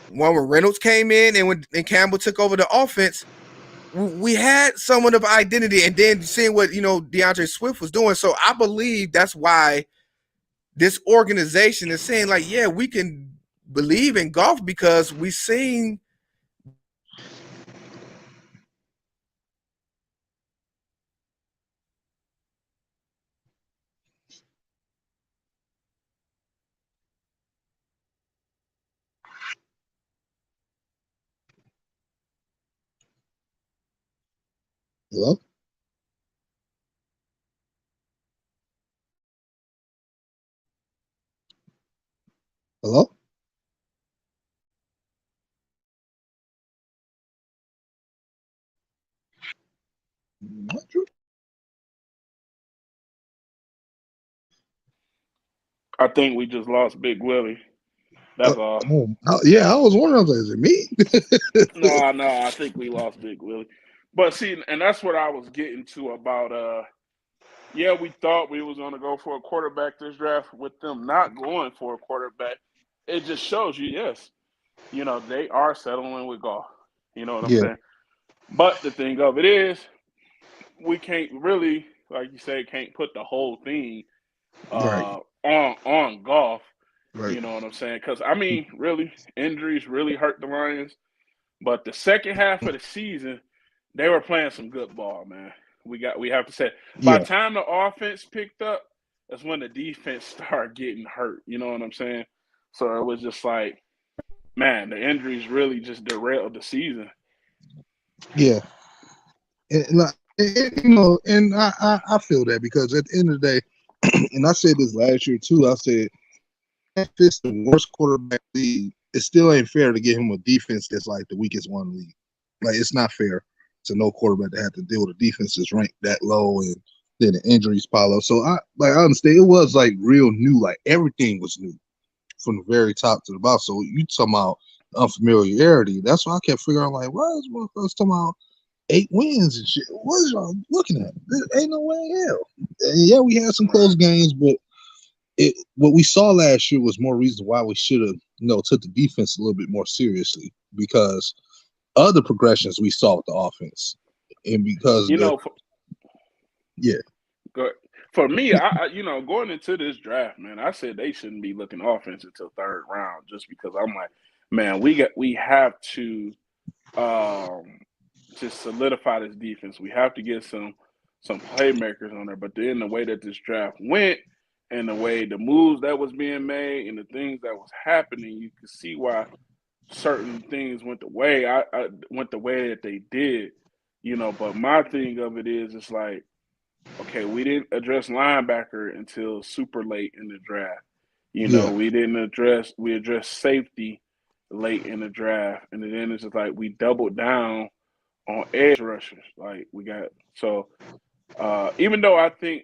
Reynolds came in and when Campbell took over the offense, we had somewhat of identity, and then seeing what DeAndre Swift was doing. So I believe that's why this organization is saying, like, yeah, we can believe in Goff because we've seen. Hello? Hello? What? I think we just lost Big Willie. That's all. Yeah, I was wondering, is it me? No, I think we lost Big Willie. But see, and that's what I was getting to about we thought we was gonna go for a quarterback this draft. With them not going for a quarterback, it just shows you, yes, they are settling with Goff. You know what I'm saying? But the thing of it is, we can't really, like you say, can't put the whole thing on Goff. Right. You know what I'm saying? Because really, injuries really hurt the Lions. But the second half of the season, they were playing some good ball, man. We have to say, by the time the offense picked up, that's when the defense started getting hurt. You know what I'm saying? So it was just like, man, the injuries really just derailed the season. Yeah, and I feel that because at the end of the day, and I said this last year too. I said, if it's the worst quarterback league, it still ain't fair to get him a defense that's like the weakest one in the league. Like, it's not fair to no quarterback to have to deal with a defense that's ranked that low and then the injuries pile up. So I understand it was like real new, like everything was new from the very top to the bottom. So you talking about unfamiliarity. That's why I kept figuring out, like, why is motherfuckers talking about 8 wins and shit? What is y'all looking at? There ain't no way in hell. And yeah, we had some close games, but what we saw last year was more reason why we should have, took the defense a little bit more seriously because of the progressions we saw with the offense, and because for me, I going into this draft, man, I said they shouldn't be looking offense until third round, just because I'm like, man, we have to just solidify this defense. We have to get some playmakers on there. But then the way that this draft went, and the way the moves that was being made, and the things that was happening, you can see why certain things went the way went the way that they did. But my thing of it is, it's like, okay, we didn't address linebacker until super late in the draft. We addressed safety late in the draft, and then it's just like we doubled down on edge rushers. Like we got even though I think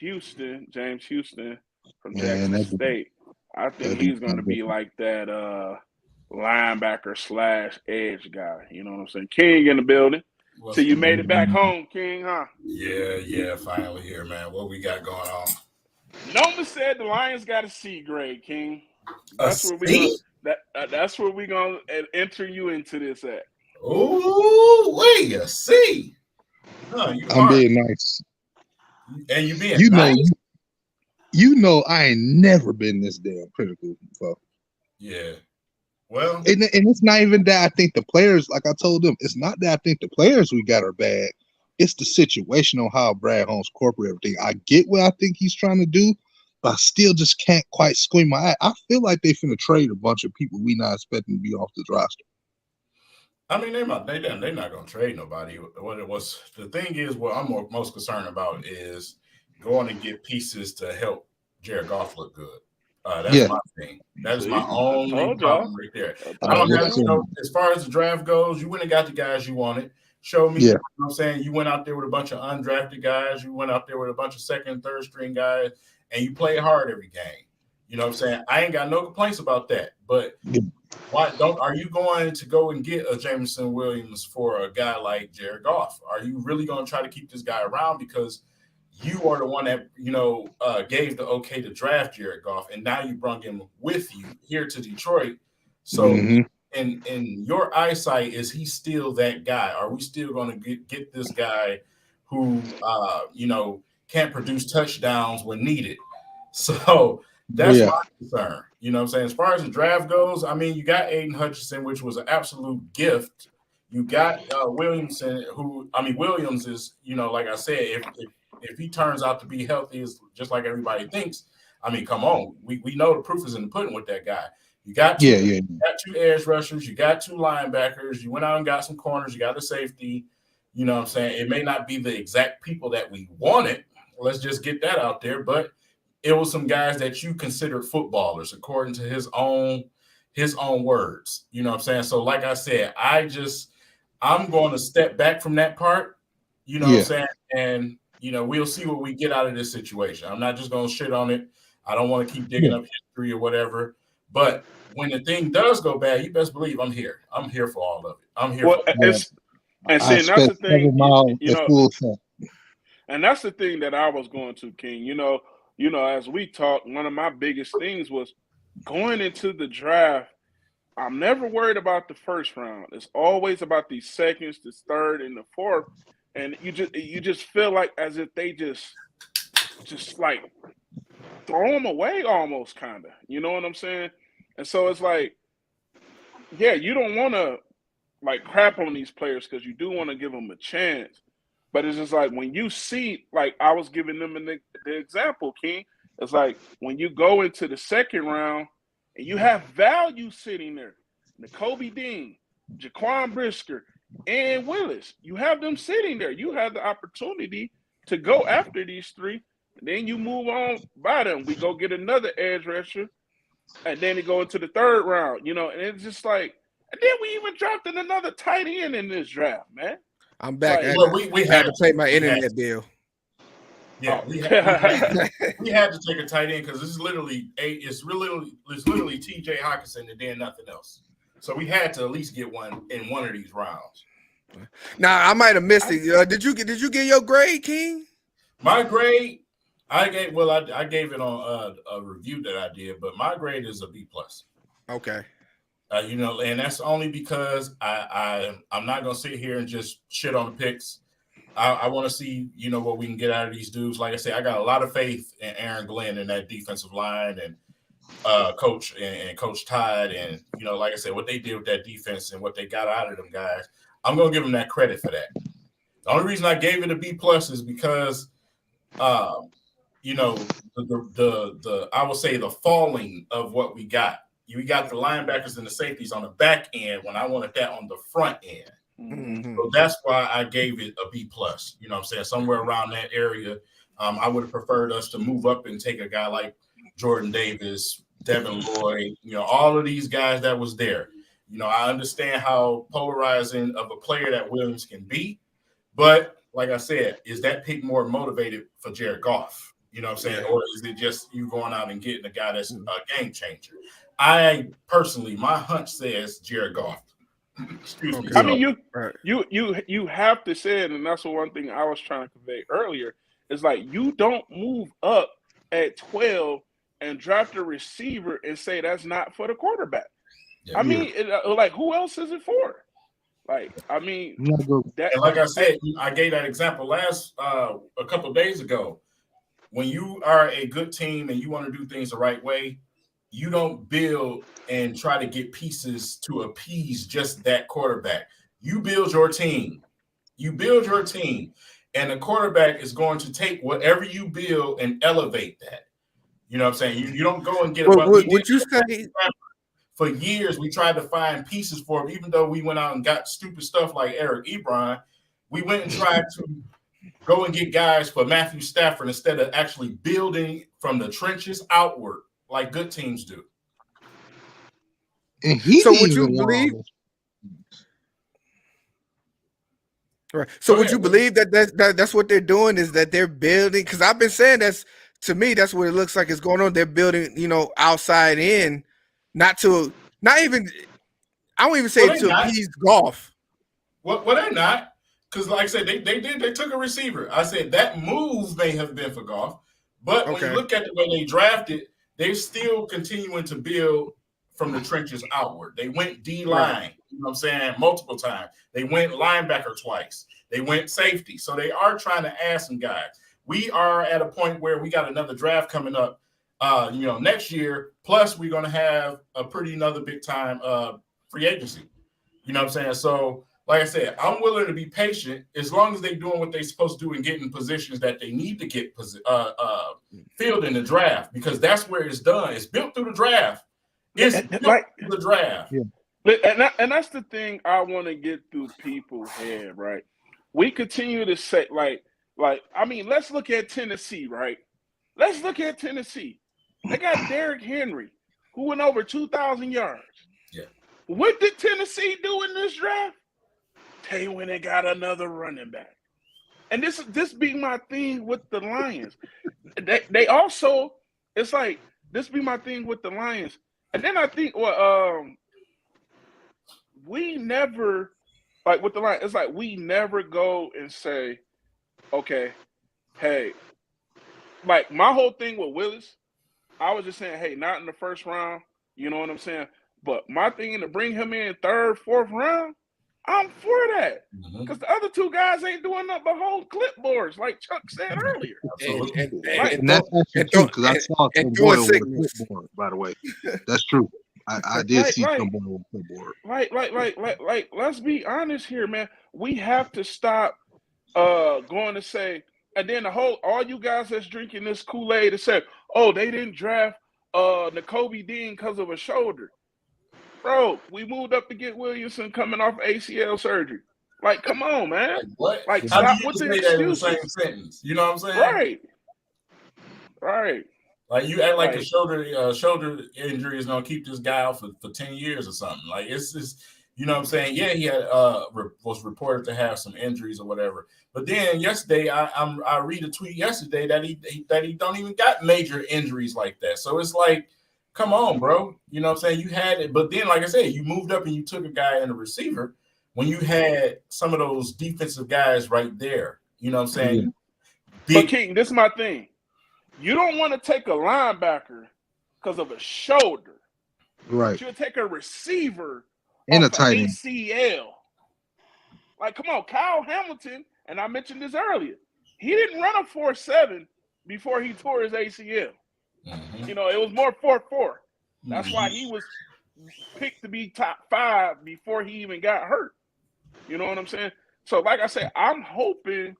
James Houston from Jackson State, I think he's going to be like that linebacker / edge guy. You know what I'm saying? King in the building. So you made it back home, King, huh? Yeah, finally here, man. What we got going on? Noma said the Lions got a C grade, King. That's where we gonna enter you into this at. Oh, wait, a C. No, I'm being nice. And you being nice. I ain't never been this damn critical before. Yeah. Well, and it's not even that I think the players, like I told them, it's not that I think the players we got are bad. It's the situation on how Brad Holmes corporate everything. I get what I think he's trying to do, but I still just can't quite squeeze my eye. I feel like they finna trade a bunch of people we not expecting to be off the roster. I mean, they're not going to trade nobody. The thing is, what I'm most concerned about is going to get pieces to help Jared Goff look good. That's my thing. That is my only problem right there. I don't have, as far as the draft goes, you went and got the guys you wanted. Show me, you know what I'm saying? You went out there with a bunch of undrafted guys. You went out there with a bunch of second and third string guys, and you play hard every game. You know what I'm saying? I ain't got no complaints about that. But are you going to go and get a Jameson Williams for a guy like Jared Goff? Are you really going to try to keep this guy around because you are the one that, gave the okay to draft Jared Goff, and now you brought him with you here to Detroit. So in your eyesight, is he still that guy? Are we still going to get this guy who, can't produce touchdowns when needed? So that's my concern. You know what I'm saying? As far as the draft goes, I mean, you got Aiden Hutchinson, which was an absolute gift. You got Williams is, like I said, if he turns out to be healthy, just like everybody thinks, I mean, come on. We know the proof is in the pudding with that guy. You got you got 2 edge rushers, you got 2 linebackers, you went out and got some corners, you got a safety. You know what I'm saying? It may not be the exact people that we wanted. Let's just get that out there. But it was some guys that you considered footballers, according to his own words. You know what I'm saying? So like I said, I'm going to step back from that part. You know what I'm saying? And we'll see what we get out of this situation. I'm not just going to shit on it. I don't want to keep digging up history or whatever. But when the thing does go bad, you best believe I'm here. I'm here for all of it. I'm here for it. And see, that's the thing, and that's the thing that I was going to, King. As we talked, one of my biggest things was going into the draft. I'm never worried about the first round. It's always about the seconds, the third, and the fourth. And you just feel like as if they just like throw them away almost, kind of. You know what I'm saying? And so it's like, you don't want to like crap on these players because you do want to give them a chance. But it's just like when you see, like I was giving them the example, King. It's like when you go into the second round and you have value sitting there, Nakobe Dean, Jaquan Brisker, and Willis, you have them sitting there. You have the opportunity to go after these 3, and then you move on by them. We go get another edge rusher, and then you go into the third round, and it's just like, and then we even drafted another tight end in this draft, man. I'm back. Like, we had to pay my internet bill. Yeah, we had to take a tight end because it's literally TJ Hawkinson and then nothing else. So we had to at least get one in one of these rounds. Now I might have missed it. Did you get your grade, King? My grade, I gave it on a review that I did, but my grade is a B+. Okay. And that's only because I'm not gonna sit here and just shit on the picks. I want to see, what we can get out of these dudes. Like I said, I got a lot of faith in Aaron Glenn and that defensive line and Coach and Coach Tide, and like I said, what they did with that defense and what they got out of them guys. I'm gonna give them that credit for that. The only reason I gave it a B+ is because, the I would say the falling of what we got. We got the linebackers and the safeties on the back end when I wanted that on the front end. Mm-hmm. So that's why I gave it a B+. You know what I'm saying? Somewhere around that area. I would have preferred us to move up and take a guy like Jordan Davis, Devin Lloyd, all of these guys that was there. I understand how polarizing of a player that Williams can be, but like I said, is that pick more motivated for Jared Goff? You know what I'm saying? Or is it just you going out and getting a guy that's a game changer? I personally, my hunch says Jared Goff. Excuse me. I mean, you have to say it, and that's the one thing I was trying to convey earlier. Is like you don't move up at 12 and draft a receiver and say that's not for the quarterback. Yeah, I mean, like who else is it for? Like, I mean, and like I said, I gave that example a couple of days ago. When you are a good team and you want to do things the right way, you don't build and try to get pieces to appease just that quarterback. You build your team. And the quarterback is going to take whatever you build and elevate that. You know what I'm saying? You don't go and get a Would you say for years we tried to find pieces for him, even though we went out and got stupid stuff like Eric Ebron, we went and tried to go and get guys for Matthew Stafford instead of actually building from the trenches outward like good teams do. And would you believe? Right. So would you believe that's what they're doing, is that they're building? Because I've been saying that's what it looks like is going on. They're building, outside in, I won't even say to appease Goff. Well, they're not. Because like I said, they took a receiver. I said that move may have been for Goff, but when you look at the way they drafted, they're still continuing to build from the trenches outward. They went D-line, you know what I'm saying, multiple times. They went linebacker twice. They went safety. So they are trying to add some guys. We are at a point where we got another draft coming up, next year. Plus, we're going to have another big time free agency. You know what I'm saying? So, like I said, I'm willing to be patient as long as they're doing what they're supposed to do and getting positions that they need to get filled in the draft, because that's where it's done. It's built through the draft. It's built through the draft. Yeah. And that's the thing I want to get through people's head, right? We continue to say, let's look at Tennessee, right? Let's look at Tennessee. They got Derrick Henry, who went over 2,000 yards. Yeah. What did Tennessee do in this draft? They went and got another running back. And this be my thing with the Lions. They also, it's like, this be my thing with the Lions. And then I think, we never, like with the Lions, it's like we never go and say, okay, hey, like my whole thing with Willis, I was just saying, hey, not in the first round, you know what I'm saying? But my thing to bring him in third, fourth round, I'm for that. Because the other two guys ain't doing nothing but hold clipboards, like Chuck said earlier. And that's actually true, because I saw Tim Boyle with a clipboard, by the way. That's true. I did see Tim Boyle with a clipboard. Like, let's be honest here, man. We have to stop going to say, and then all you guys that's drinking this Kool-Aid and say, oh, they didn't draft Nakobe Dean because of a shoulder. Bro, we moved up to get Williamson coming off ACL surgery. Like, come on, man. Like, what? Like, how stop do you with the say that in the excuses. same sentence? You know what I'm saying? Right. Like, you act like a shoulder injury is gonna keep this guy out for 10 years or something. Like, it's just, you know what I'm saying? Yeah, he had was reported to have some injuries or whatever. But then yesterday, I read a tweet yesterday that he don't even got major injuries like that. So it's like, come on, bro. You know what I'm saying? You had it, but then, like I said, you moved up and you took a guy and a receiver when you had some of those defensive guys right there. You know what I'm saying? But King, this is my thing. You don't want to take a linebacker because of a shoulder. Right. But you'll take a receiver And off a tight end. ACL. Like, come on, Kyle Hamilton, and I mentioned this earlier. He didn't run a 4.7 before he tore his ACL. Mm-hmm. You know, it was more 4.4. That's why he was picked to be top 5 before he even got hurt. You know what I'm saying? So, like I said, I'm hoping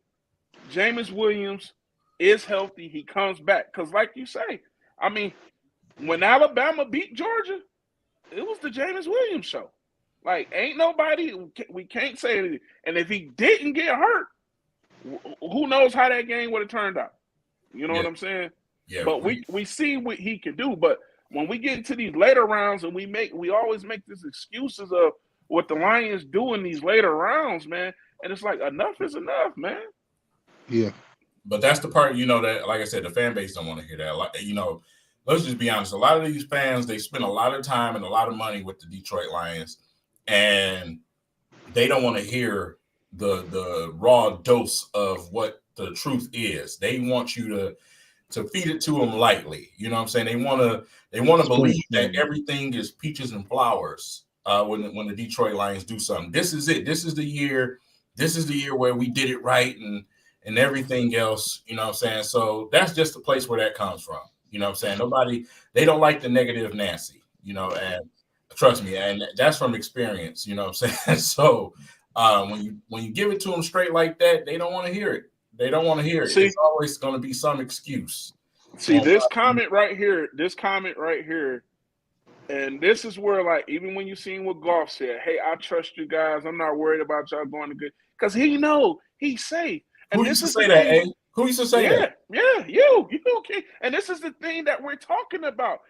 Jameis Williams is healthy. He comes back. Because, like you say, I mean, when Alabama beat Georgia, it was the Jameis Williams show. Like, ain't nobody, we can't say anything. And if he didn't get hurt, who knows how that game would have turned out. You know what I'm saying? Yeah. But we see what he can do. But when we get into these later rounds and we always make these excuses of what the Lions do in these later rounds, man. And it's like, enough is enough, man. Yeah. But that's the part, you know, that, like I said, the fan base don't want to hear that. Like, you know, let's just be honest. A lot of these fans, they spend a lot of time and a lot of money with the Detroit Lions, and they don't want to hear the raw dose of what the truth is. They want you to feed it to them lightly. You know what I'm saying? They want to believe that everything is peaches and flowers when the Detroit Lions do something. This is it. This is the year. This is the year where we did it right and everything else. You know what I'm saying? So that's just the place where that comes from. You know what I'm saying? They don't like the negative Nancy, you know, and trust me, and that's from experience, you know what I'm saying? So when you give it to them straight like that, they don't want to hear it. They don't want to hear it. It's always going to be some excuse. See, this comment right here, and this is where, like, even when you seen what Goff said, hey, I trust you guys. I'm not worried about y'all going to good. Because he he's safe. And who used to say that, eh? Who used to say that? Yeah, you okay. And this is the thing that we're talking about.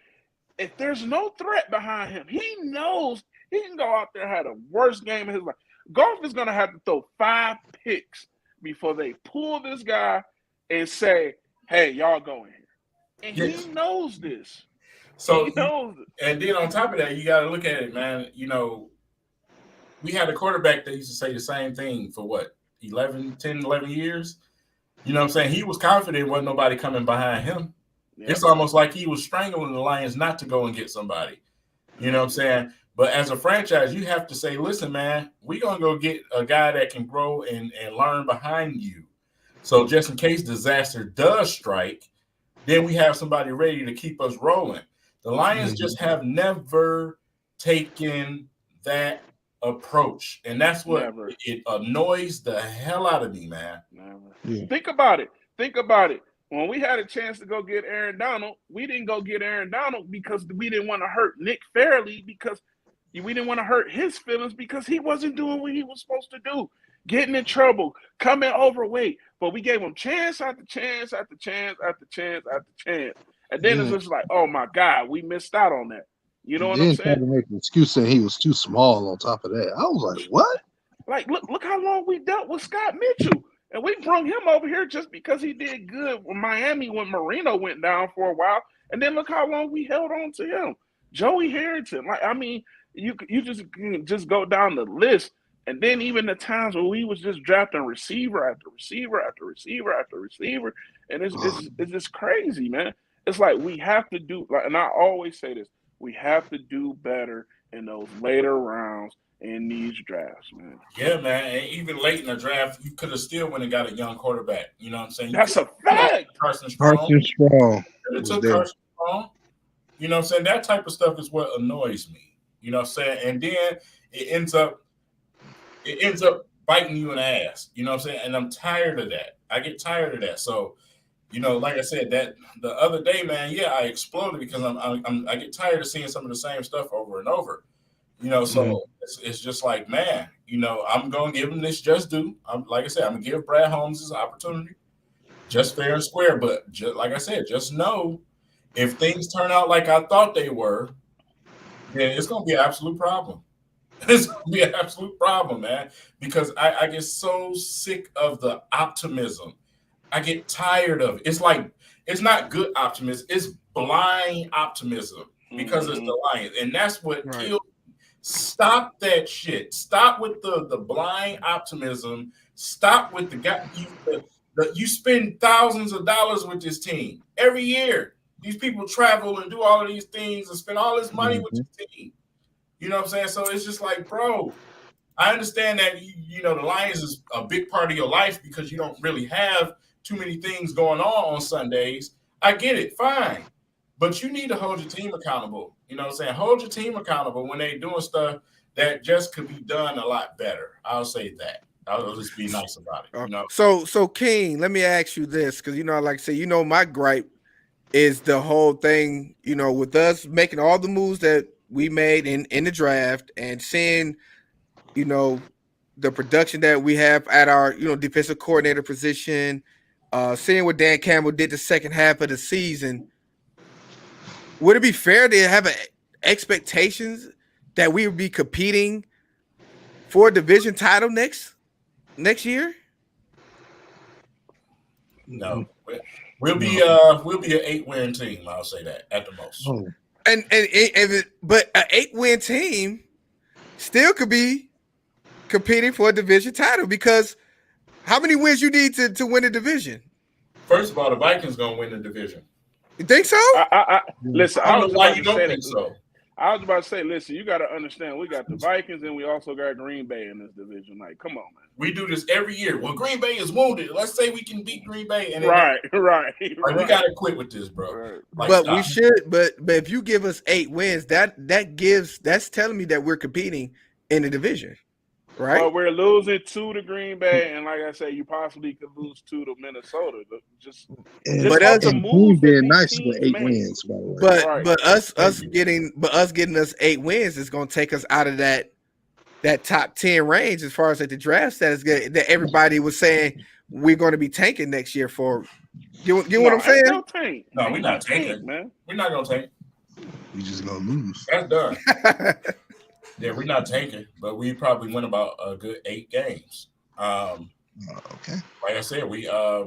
If there's no threat behind him, he knows he can go out there and have the worst game of his life. Goff is going to have to throw 5 picks before they pull this guy and say, hey, y'all go in here. And he knows this. So he knows it. And then on top of that, you got to look at it, man. You know, we had a quarterback that used to say the same thing for what, 11 years? You know what I'm saying? He was confident wasn't nobody coming behind him. Yep. It's almost like he was strangling the Lions not to go and get somebody. You know what I'm saying? But as a franchise, you have to say, listen, man, we're going to go get a guy that can grow and learn behind you. So just in case disaster does strike, then we have somebody ready to keep us rolling. The Lions just have never taken that approach. And that's what it annoys the hell out of me, man. Never. Yeah. Think about it. When we had a chance to go get Aaron Donald, we didn't go get Aaron Donald because we didn't want to hurt Nick Fairley, because we didn't want to hurt his feelings because he wasn't doing what he was supposed to do, getting in trouble, coming overweight. But we gave him chance after chance after chance after chance after chance. And then it's just like, oh, my God, we missed out on that. You know what I'm saying? Tried to make an excuse saying he was too small on top of that. I was like, what? Like, look how long we dealt with Scott Mitchell. And we brought him over here just because he did good with Miami when Marino went down for a while. And then look how long we held on to him. Joey Harrington. Like, I mean, you just go down the list. And then even the times where we was just drafting receiver after receiver after receiver after receiver. And it's just crazy, man. It's like we have to do, like, and I always say this, we have to do better in those later rounds in these drafts, man. Yeah, man. And even late in the draft, you could have still went and got a young quarterback. You know what I'm saying? That's a fact. Carson Strong. It took Carson Strong. You know what I'm saying? That type of stuff is what annoys me. You know what I'm saying? And then it ends up biting you in the ass. You know what I'm saying? And I'm tired of that. I get tired of that. So, you know, like I said, that the other day, man, yeah, I exploded because I get tired of seeing some of the same stuff over and over. You know, so it's just like, man, you know, I'm going to give him this just due. Like I said, I'm going to give Brad Holmes his opportunity, just fair and square. But just, like I said, just know if things turn out like I thought they were, then it's going to be an absolute problem. It's going to be an absolute problem, man, because I get so sick of the optimism. I get tired of it. It's like, it's not good optimism. It's blind optimism. because it's the Lions, and that's what Right. kills. Stop that shit. Stop with the blind optimism. Stop with the guy. You spend thousands of dollars with this team every year. These people travel and do all of these things and spend all this money with your team. You know what I'm saying? So it's just like, bro, I understand that you know the Lions is a big part of your life because you don't really have too many things going on Sundays. I get it, fine. But you need to hold your team accountable. You know what I'm saying? Hold your team accountable when they're doing stuff that just could be done a lot better. I'll say that. I'll just be nice about it. You know? So King, let me ask you this, because you know, like I say, you know, my gripe is the whole thing, you know, with us making all the moves that we made in the draft and seeing, you know, the production that we have at our, you know, defensive coordinator position, seeing what Dan Campbell did the second half of the season. Would it be fair to have expectations that we would be competing for a division title next year? No, we'll be an 8-win team. I'll say that at the most. Oh. But an 8-win team still could be competing for a division title, because how many wins you need to win a division? First of all, the Vikings gonna win the division. You think so? Listen, I don't know why you don't think so. I was about to say, listen, you got to understand, we got the Vikings and we also got Green Bay in this division. Like, come on, man. We do this every year. Well, Green Bay is wounded. Let's say we can beat Green Bay, and right. We gotta quit with this, bro. Right. Like, but stop. we should. But if you give us 8 wins, that's telling me that we're competing in the division, right? But we're losing 2 to Green Bay, and like I said, you possibly could lose 2 to Minnesota. But us Green Bay nice with 8 wins, by the way. But us getting us 8 wins is going to take us out of that top 10 range as far as like the draft status that everybody was saying we're going to be tanking next year for. You know what I'm saying? No tank. No, we're not tanking, man. We're not gonna tank. We just gonna lose. That's done. Yeah, we're not tanking, but we probably win about a good 8 games. Okay. Like I said, we I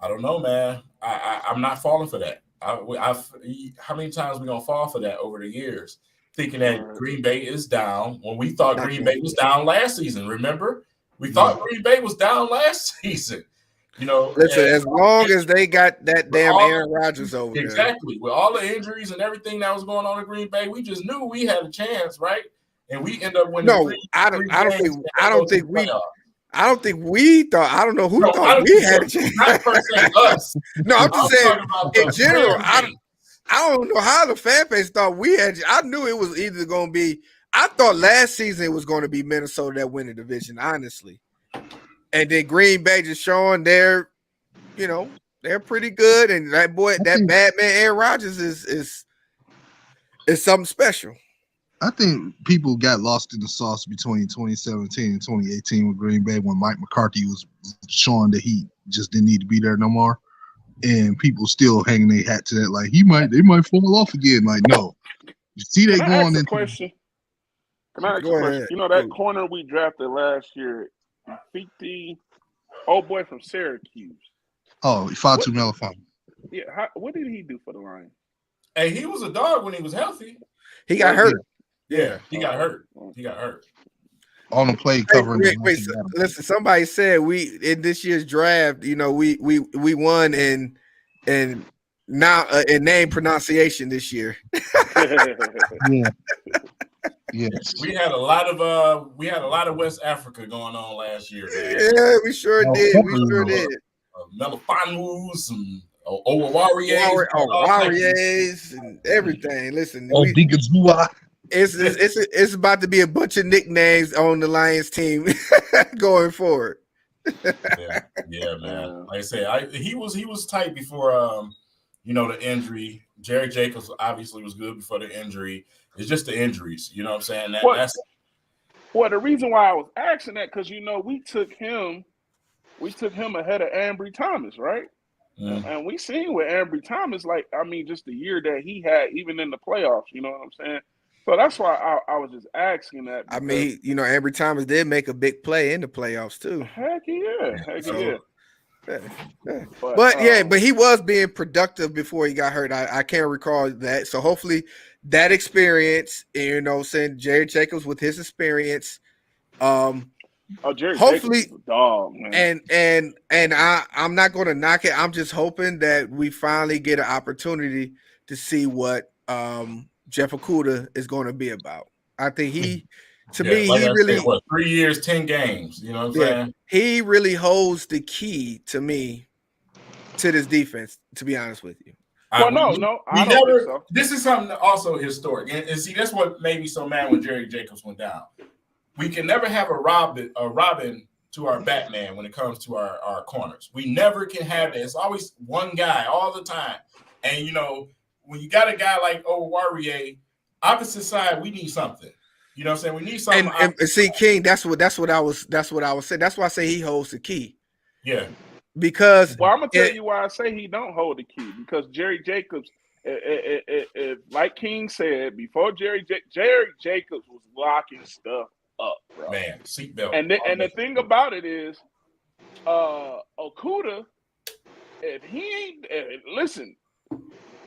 don't know, man. I'm not falling for that. How many times we gonna fall for that over the years? Thinking that Green Bay is down when we thought Green Bay was down last season. Remember, we thought Green Bay was down last season. You know, listen, as long as they got that damn Aaron Rodgers over there. Exactly. With all the injuries and everything that was going on in Green Bay, we just knew we had a chance, right? And we end up winning. No, I don't think we thought. I don't know who thought we had a chance. Not per se us. No, I'm just saying in general. I don't know how the fan base thought we had. I knew it was either going to be. I thought last season it was going to be Minnesota that win the division, honestly. And then Green Bay just showing they're pretty good, and that bad man Aaron Rodgers is something special. I think people got lost in the sauce between 2017 and 2018 with Green Bay when Mike McCarthy was showing that he just didn't need to be there no more, and people still hanging their hat to that. Like they might fall off again. Like no, you see they going into. Question. Can I ask you a question? You know that corner we drafted last year. Beat the old boy from Syracuse. Oh, Fatu Melifano. Yeah, what did he do for the Lions? Hey, he was a dog when he was healthy. He got hurt. Yeah, he got hurt. On the play covering. Wait, listen. Somebody said we in this year's draft. You know, we won in now in name pronunciation this year. Yeah. Yes. We had a lot of West Africa going on last year. Man. Yeah, we sure did. We sure did. Melifanus, some Owaries, and everything. Listen, it's about to be a bunch of nicknames on the Lions team going forward. yeah, man. Like I said, he was tight before the injury. Jerry Jacobs obviously was good before the injury. It's just the injuries, you know what I'm saying? The reason why I was asking that, because we took him ahead of Ambry Thomas, right? Mm. And we seen with Ambry Thomas, just the year that he had, even in the playoffs, you know what I'm saying? So that's why I was just asking that. I mean, Ambry Thomas did make a big play in the playoffs too. Heck yeah. But he was being productive before he got hurt. I can't recall that. So hopefully that experience, you know, saying Jerry Jacobs with his experience, Jerry hopefully Jacobs is a dog, man. And I'm not going to knock it. I'm just hoping that we finally get an opportunity to see what Jeff Okudah is going to be about. I think he really said, 3 years, 10 games. You know what I'm saying? He really holds the key to me to this defense, to be honest with you. Well, no, I don't think so. This is something also historic. And see, that's what made me so mad when Jerry Jacobs went down. We can never have a Robin to our Batman when it comes to our corners. We never can have that. It's always one guy all the time. And, you know, when you got a guy like Owarrior, opposite side, we need something. You know what I'm saying? We need something. And see, King, that's what I was saying. That's why I say he holds the key. Yeah. Because I'm gonna tell you why I say he don't hold the key. Because Jerry Jacobs, like King said before, Jerry Jacobs was locking stuff up, bro. Man, seatbelt. And the thing about it is, Okudah, if he ain't listen,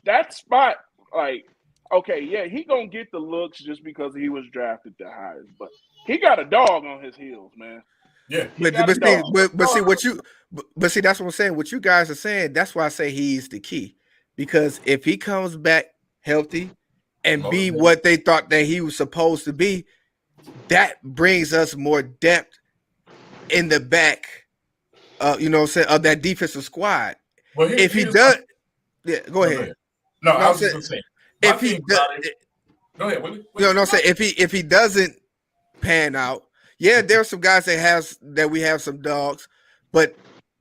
that spot, like, okay, yeah, he gonna get the looks just because he was drafted the highest, but he got a dog on his heels, man. Yeah, but see, that's what I'm saying. What you guys are saying, that's why I say he's the key. Because if he comes back healthy and be what they thought that he was supposed to be, that brings us more depth in the back, you know what I'm saying, of that defensive squad. Well, if he does, go ahead. No, I was just gonna say, if he does, go ahead. Willie. No, I'm saying if he doesn't pan out, yeah, there are some guys that we have some dogs, but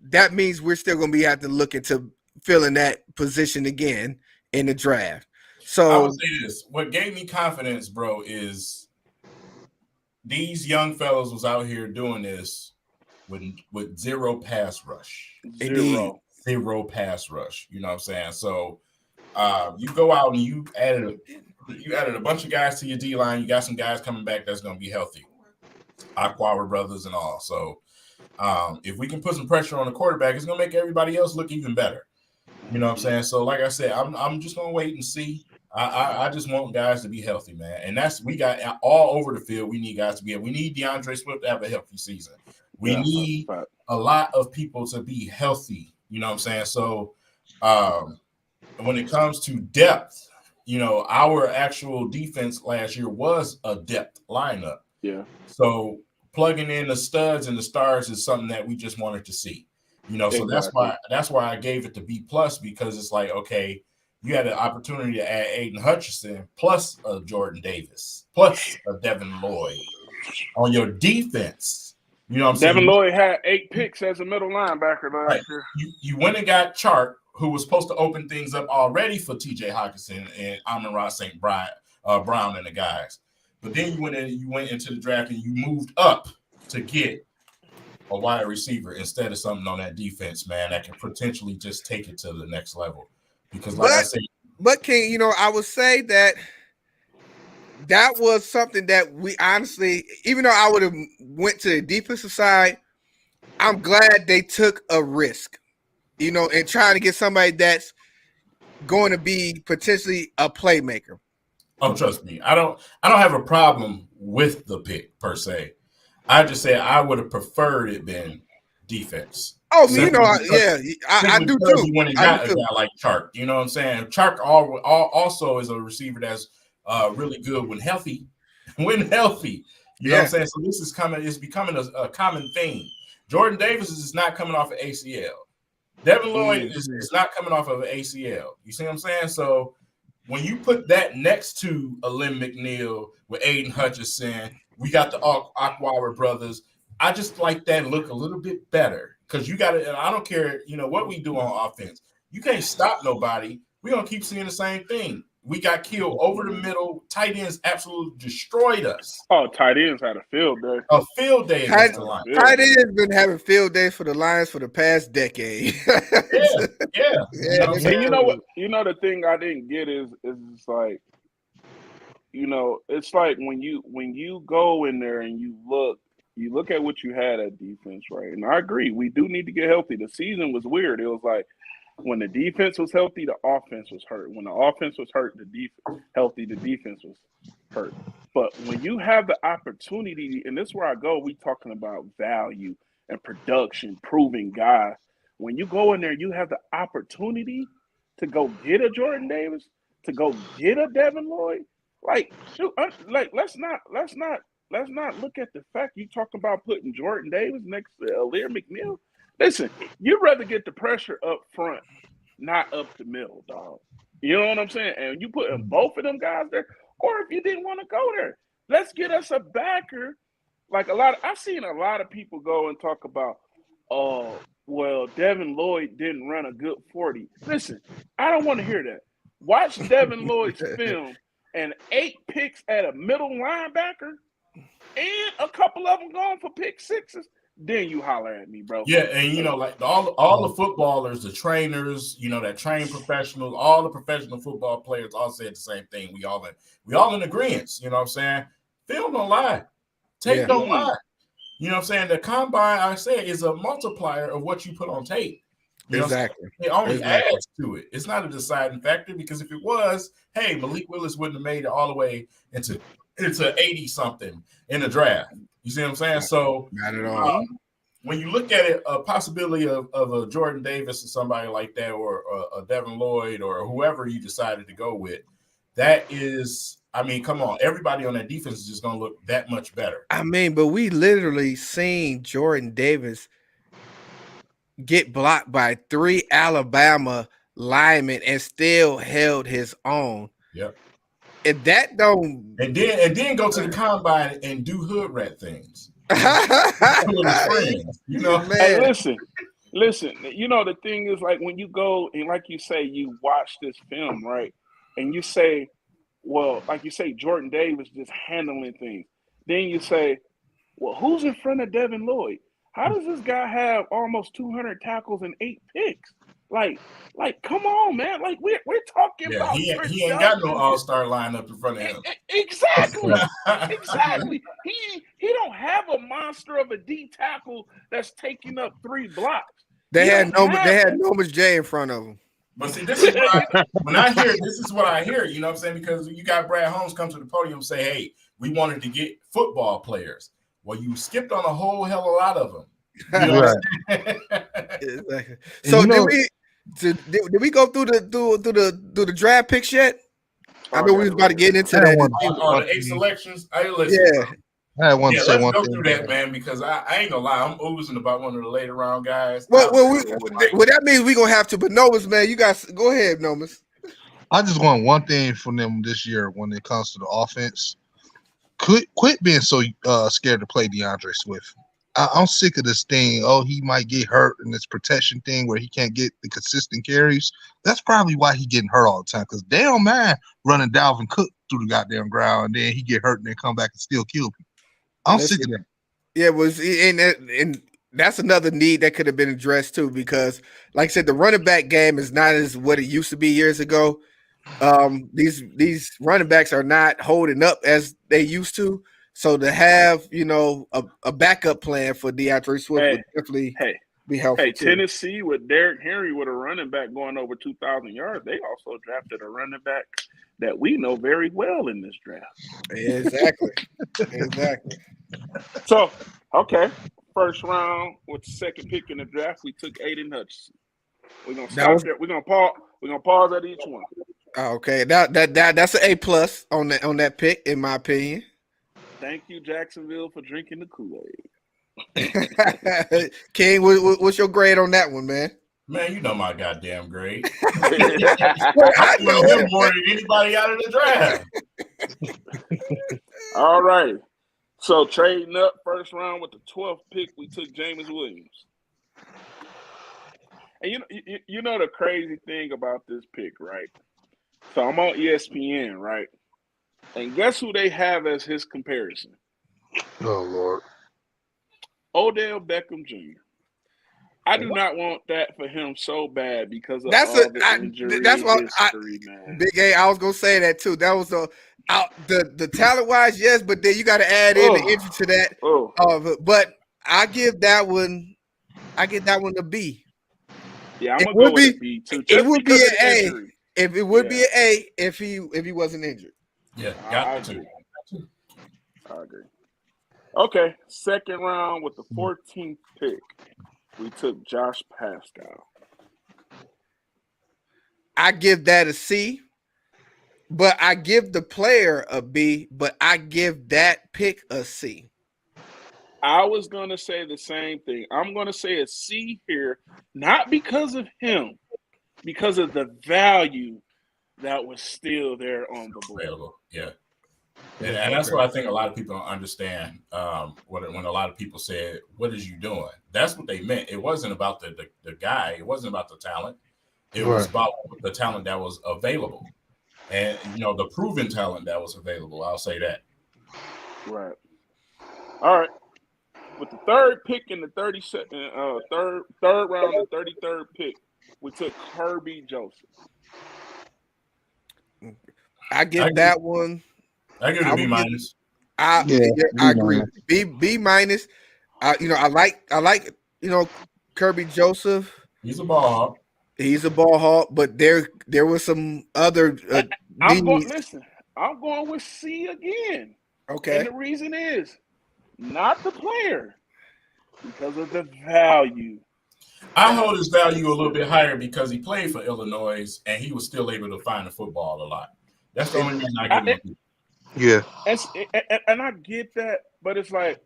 that means we're still gonna be have to look into filling that position again in the draft. So I would say this: what gave me confidence, bro, is these young fellas was out here doing this with zero pass rush. Zero pass rush. You know what I'm saying? So you go out and you added a bunch of guys to your D line. You got some guys coming back that's gonna be healthy. Aquara brothers and all. So if we can put some pressure on the quarterback, it's gonna make everybody else look even better. You know what I'm saying? So like I said, I'm just gonna wait and see. I just want guys to be healthy, man. And we got all over the field. We need guys to be. We need DeAndre Swift to have a healthy season. We need a lot of people to be healthy. You know what I'm saying? So when it comes to depth, you know, our actual defense last year was a depth lineup. Yeah. So plugging in the studs and the stars is something that we just wanted to see. You know, so that's why I gave it to B+, because it's like, okay, you had an opportunity to add Aiden Hutchinson plus a Jordan Davis plus a Devin Lloyd on your defense. You know what I'm saying? Devin Lloyd had 8 picks as a middle linebacker last year. You went and got Chark, who was supposed to open things up already for TJ Hawkinson and Amon-Ra St. Brown and the guys. But then you went into the draft and you moved up to get a wide receiver instead of something on that defense, man, that can potentially just take it to the next level. Because I said, but King, you know, I would say that was something that we honestly, even though I would have went to the defensive side, I'm glad they took a risk, you know, and trying to get somebody that's going to be potentially a playmaker. Oh, trust me, I don't have a problem with the pick per se. I just say I would have preferred it been defense. Oh, you know, I do too. When you got a guy like Chark, you know what I'm saying? Chark also is a receiver that's really good when healthy. You know what I'm saying? So this is it's becoming a common theme. Jordan Davis is not coming off of ACL. Devin Lloyd is not coming off of an ACL. You see what I'm saying? So when you put that next to a Lynn McNeil with Aiden Hutchinson, we got the Aquara brothers. I just like that look a little bit better because you got to, and I don't care, you know, what we do on offense. You can't stop nobody. We're going to keep seeing the same thing. We got killed over the middle. Tight ends absolutely destroyed us. Oh, tight ends had a field day. A field day against the Lions. Tight ends been having field days for the Lions for the past decade. Yeah. And you know what? You know the thing I didn't get is it's like, you know, it's like when you go in there and you look you look at what you had at defense, right? And I agree, we do need to get healthy. The season was weird. It was like when the defense was healthy, the offense was hurt. When the offense was hurt, the defense was hurt. But when you have the opportunity, and this is where I go, we talking about value and production, proving guys. When you go in there, you have the opportunity to go get a Jordan Davis, to go get a Devin Lloyd. Like, shoot, let's not look at the fact you talk about putting Jordan Davis next to Alear McNeil. Listen, you'd rather get the pressure up front, not up the middle, dog. You know what I'm saying? And you putting both of them guys there, or if you didn't want to go there, let's get us a backer. Like I've seen a lot of people go and talk about, oh, well, Devin Lloyd didn't run a good 40. Listen, I don't want to hear that. Watch Devin Lloyd's film and 8 picks at a middle linebacker and a couple of them going for pick sixes. Then you holler at me, bro. Yeah, and like all the footballers, the trainers, that train professionals, all the professional football players all said the same thing. We all in agreement. You know what I'm saying? Film don't lie. Tape don't lie. You know what I'm saying? The combine, I say, is a multiplier of what you put on tape. Exactly. It only adds to it. It's not a deciding factor, because if it was, hey, Malik Willis wouldn't have made it all the way into 80-something in the draft. You see what I'm saying? So not at all. When you look at it, a possibility of a Jordan Davis or somebody like that, or a Devin Lloyd, or whoever you decided to go with, that is, I mean, come on, everybody on that defense is just going to look that much better. I mean, but we literally seen Jordan Davis get blocked by 3 Alabama linemen and still held his own. Yep. And that don't, and then go to the combine and do hood rat things. With his friends, man. Hey, listen. The thing is, like, when you go and, like you say, you watch this film, right? And you say, well, like you say, Jordan Davis just handling things. Then you say, well, who's in front of Devin Lloyd? How does this guy have almost 200 tackles and 8 picks? Like, come on, man. Like, we're talking about. He ain't got no all-star lineup in front of him. Exactly. Exactly. He don't have a monster of a D tackle that's taking up 3 blocks. They had Nomas J in front of him. But see, this is what I hear, you know what I'm saying? Because you got Brad Holmes come to the podium and say, hey, we wanted to get football players. Well, you skipped on a whole hell of a lot of them. You know what I'm saying? Exactly. So did we go through the draft picks yet? I know we was about to get into that. The 8 selections. Yeah. I want to say let's one go thing. through that, man, because I ain't gonna lie, I'm oozing about one of the later round guys. Well, that means we're gonna have to. But Nomas, man, you guys go ahead, Nomas. I just want one thing from them this year when it comes to the offense. Quit being so scared to play DeAndre Swift. I'm sick of this thing. Oh, he might get hurt in this protection thing where he can't get the consistent carries. That's probably why he getting hurt all the time, because they don't mind running Dalvin Cook through the goddamn ground, and then he get hurt and then come back and still kill people. I'm sick of that. Yeah, and that's another need that could have been addressed too, because, like I said, the running back game is not as what it used to be years ago. These running backs are not holding up as they used to. So to have, a backup plan for DeAndre Swift would definitely be helpful. Hey, Tennessee with Derrick Henry with a running back going over 2,000 yards, they also drafted a running back that we know very well in this draft. Exactly. Exactly. So, okay, first round with the second pick in the draft, we took Aiden Hutchinson. We're gonna stop there. We're gonna pause at each one. Okay, that's an A+ on that pick, in my opinion. Thank you, Jacksonville, for drinking the Kool-Aid. King, what's your grade on that one, man? Man, you know my goddamn grade. I know him more than anybody out of the draft. All right. So trading up first round with the 12th pick, we took Jameis Williams. And you know the crazy thing about this pick, right? So I'm on ESPN, right? And guess who they have as his comparison? Oh, Lord. Odell Beckham Jr. I do not want that for him so bad because of That's all the injury that's what history, man. Big A. I was gonna say that too. That was the talent wise, yes, but then you got to add in the injury to that. But I give that one. I get that one a B. Yeah, I'm gonna go with a B too. It would be an A injury. if it would be an A if he wasn't injured. Yeah, I agree. I agree. Okay, second round with the 14th pick, we took Josh Pascal. I give that a C, but I give the player a B, but I give that pick a C. I was going to say the same thing. I'm going to say a C here, not because of him, because of the value that was still there on the board. Available. Yeah. And that's what I think a lot of people don't understand when a lot of people said, what is you doing? That's what they meant. It wasn't about the guy. It wasn't about the talent. It was about the talent that was available. And, the proven talent that was available. I'll say that. Right. All right. With the third pick in the third round, the 33rd pick, we took Kirby Joseph. I give that one. I give it a B minus. I agree. B minus. I like Kirby Joseph. He's a ball hawk. He's a ball hawk, but there was some other. I'm going with C again. Okay. And the reason is not the player, because of the value. I hold his value a little bit higher because he played for Illinois and he was still able to find the football a lot. That's the only reason I give him. Yeah. And I get that, but it's like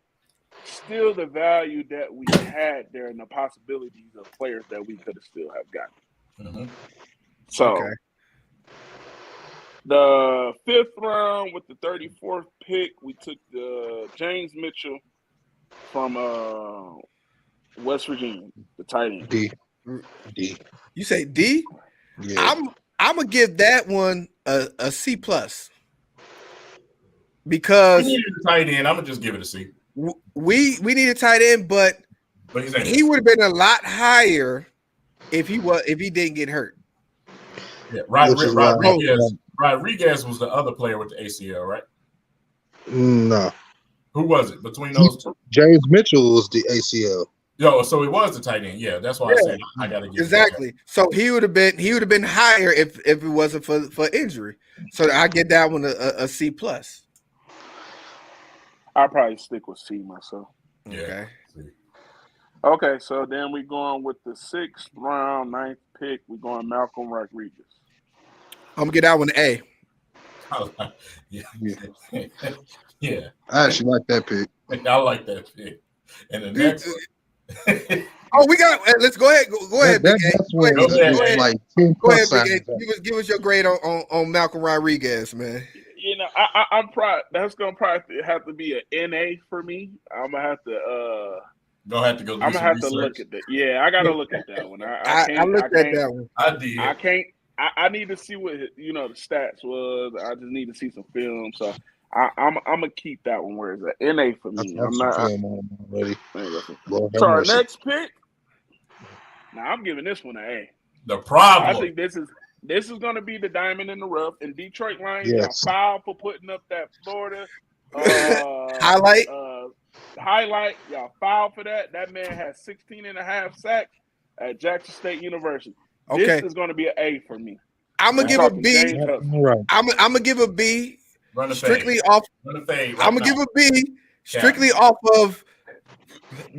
still the value that we had there and the possibilities of players that we could have still have gotten. Mm-hmm. So the 5th round with the 34th pick, we took James Mitchell from West Virginia, the tight end. D. You say D? Yeah. I'm gonna give that one a C plus because we needed a tight end. I'm gonna just give it a C. We need a tight end, but he would have been a lot higher if he didn't get hurt. Yeah, Rodriguez was the other player with the ACL, right? No. Who was it between those two? James Mitchell was the ACL. So it was the tight end. Yeah, that's why I said I got to give exactly. So he would have been higher if it wasn't for injury. So I get that one a C plus. I'll probably stick with C myself. Okay. Okay, so then we going with the 6th round, 9th pick. We going Malcolm Rodriguez. I'm gonna get that one A. Yeah. I actually like that pick. I like that pick. And the next one. We got. Let's go ahead. Go ahead, Big A. Go ahead. Like go ahead, Big A. Give us your grade on Malcolm Rodriguez, man. I'm proud. That's gonna probably have to be an NA for me. I'm gonna have to. Don't have to go. I'm gonna have to look at that. Yeah, I gotta look at that one. I looked at that one. I did. I can't. I need to see what the stats was. I just need to see some film. So I'm gonna keep that one where it's an NA for me. I'm not ready. So our next pick. Now I'm giving this one an A. The problem. I think this is going to be the diamond in the rough. And Detroit Lions, yes. Y'all foul for putting up that Florida highlight. Y'all foul for that. That man has 16 and a half sacks at Jackson State University. Okay. This is going to be an A for me. I'm gonna give a B. I'm gonna give a B strictly off. I'm gonna give a B strictly off of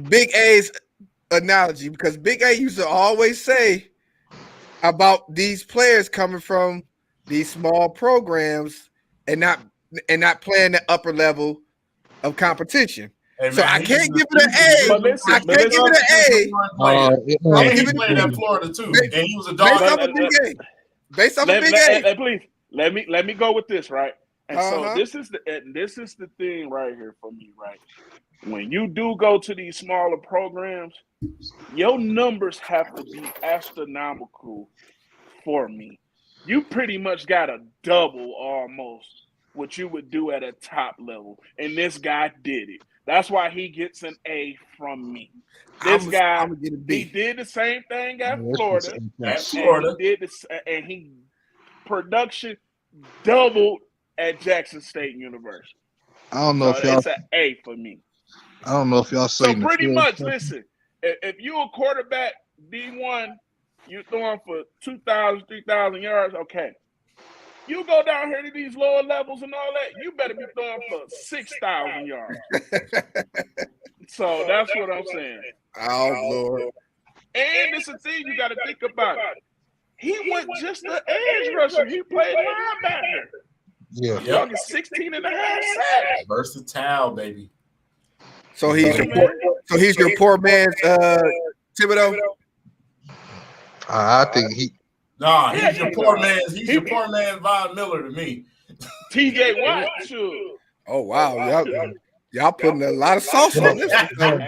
Big A's analogy because Big A used to always say about these players coming from these small programs and not playing the upper level of competition. Hey, man, so I can't give it an A. I can't give it an A. And he played at Florida too, and he was a dog. Based off a Big A. Please let me go with this, right? And so this is the thing right here for me, right? When you do go to these smaller programs, your numbers have to be astronomical for me. You pretty much got to double almost what you would do at a top level. And this guy did it. That's why he gets an A from me. This guy, I'm gonna get a B. he did the same thing at Yeah, Florida. At And Florida. he did this, and he production doubled at Jackson State University. I don't know So if y'all. it's an A for me. I don't know if y'all So seen pretty the much, film. listen, if you're a quarterback D1, you're throwing for 2,000, 3,000 yards, okay. You go down here to these lower levels and all that, you better be throwing for 6,000 yards. So that's what I'm saying. Oh Lord. And it's a thing you got to think about. He went just the edge rusher. He played linebacker. Yeah. Y'all get 16 and a half sacks. Versatile, baby. So he's your poor man's Thibodeau. I think he. Nah, Yeah, he's your poor man. He's your poor man Von Miller to me. TJ Watt, sure. Oh wow, y'all putting a lot of sauce on this one.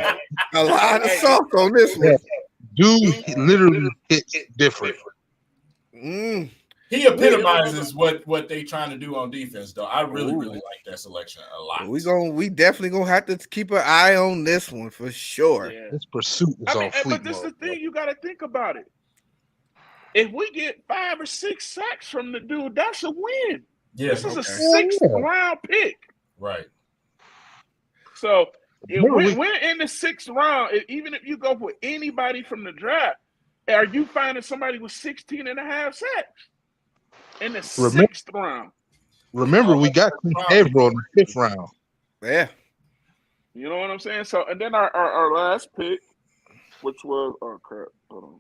A lot of sauce on this one. Dude literally hits different. Mm. He epitomizes what they trying to do on defense, though. I really like that selection a lot. We definitely gonna have to keep an eye on this one for sure. Yeah. His pursuit is on fleek but this is the thing you got to think about it. If we get 5 or 6 sacks from the dude, that's a win. Yeah, This is a 6th round pick. Right. So if we're in the 6th round, even if you go for anybody from the draft, are you finding somebody with 16 and a half sacks in the 6th round? Remember, we got Averill in the 5th round. Yeah. You know what I'm saying? So, and then our last pick, which was, oh crap, hold on.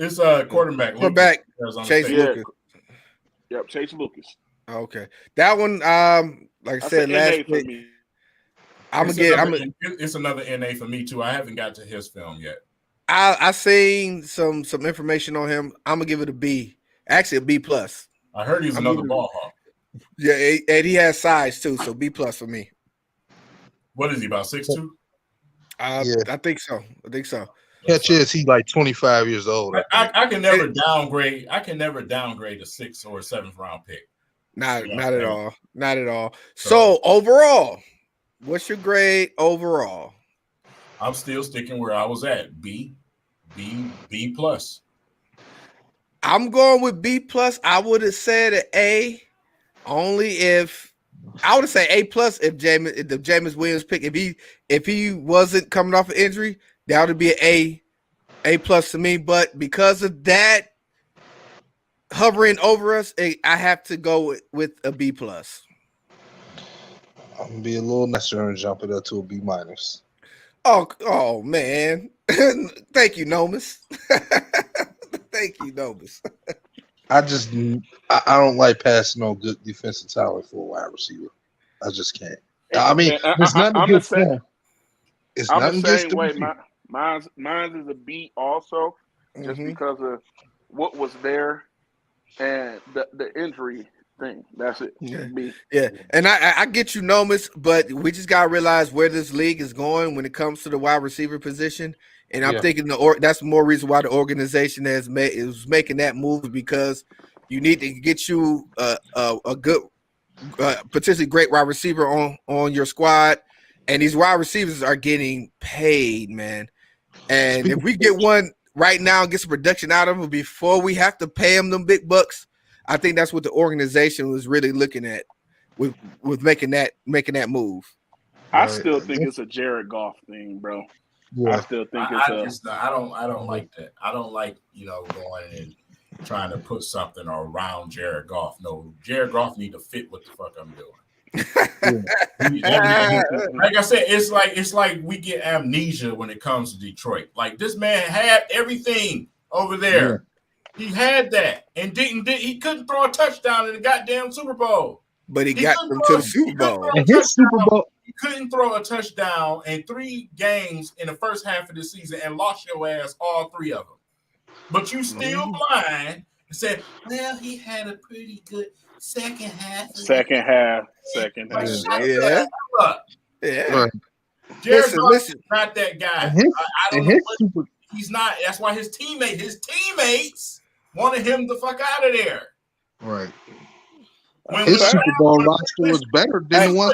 It's quarterback. Quarterback, Chase Lucas. Yep, Chase Lucas. Okay. That one, like I said, last pick. It's another NA for me too. I haven't got to his film yet. I seen some information on him. I'm gonna give it a B. Actually, a B plus. I heard he's another ball hawk. Yeah, and he has size too, so B plus for me. What is he, about 6'2"? I think so. Catch is he's like 25 years old. I can never downgrade. I can never downgrade a 6th or 7th round pick. Not at all. Not at all. So overall, what's your grade overall? I'm still sticking where I was at. B plus. I'm going with B plus. I would have said an A, only if I would have said A plus if the Jameis Williams pick, if he wasn't coming off an injury, that would be an A plus to me. But because of that hovering over us, I have to go with a B plus. I'm gonna be a little nicer and jump it up to a B minus. Oh man. Thank you, Nomus. Thank you, Nomus. I don't like passing on good defensive talent for a wide receiver. I just can't. I mean, it's not against them. It's not against them. Mine's is a B also, just because of what was there and the injury thing. That's it. B. Yeah, and I get you, Nomus, but we just gotta realize where this league is going when it comes to the wide receiver position. And I'm thinking that's more reason why the organization is making that move, because you need to get you a good, potentially great wide receiver on your squad, and these wide receivers are getting paid, man. And if we get one right now and get some production out of them before we have to pay them big bucks, I think that's what the organization was really looking at with making that move. I still think it's a Jared Goff thing, bro. Yeah. I still think it's I don't like that. I don't like, going and trying to put something around Jared Goff. No, Jared Goff need to fit what the fuck I'm doing. Like I said, it's like we get amnesia when it comes to Detroit. Like, this man had everything over there. Yeah. He had that and he couldn't throw a touchdown in the goddamn Super Bowl. But he got them to the Super Bowl. You couldn't throw a touchdown in 3 games in the first half of the season and lost your ass all 3 of them. But you still blind and said, well, he had a pretty good second half. Yeah. Jared Goff is not that guy. I don't know he's not. That's why his teammates wanted him the fuck out of there. Right. His Super Bowl roster was better than the one.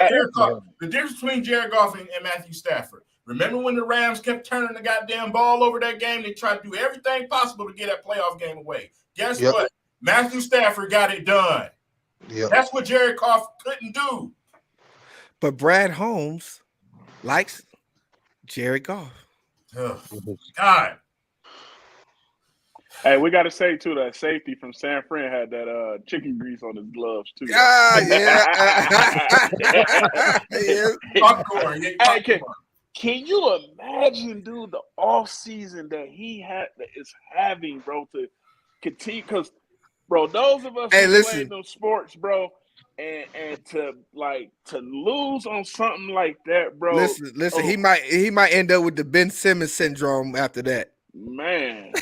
The difference between Jared Goff and Matthew Stafford. Remember when the Rams kept turning the goddamn ball over that game? They tried to do everything possible to get that playoff game away. Guess what? Matthew Stafford got it done. Yep. That's what Jared Goff couldn't do. But Brad Holmes likes Jared Goff. Oh, God. Hey, we got to say, too, that safety from San Fran had that chicken grease on his gloves, too. Yeah. Popcorn. Hey, can you imagine, dude, the offseason that he is having, bro, to continue? Because, bro, those of us who play those sports, bro, and to lose on something like that, bro. Listen, he might end up with the Ben Simmons syndrome after that. Man.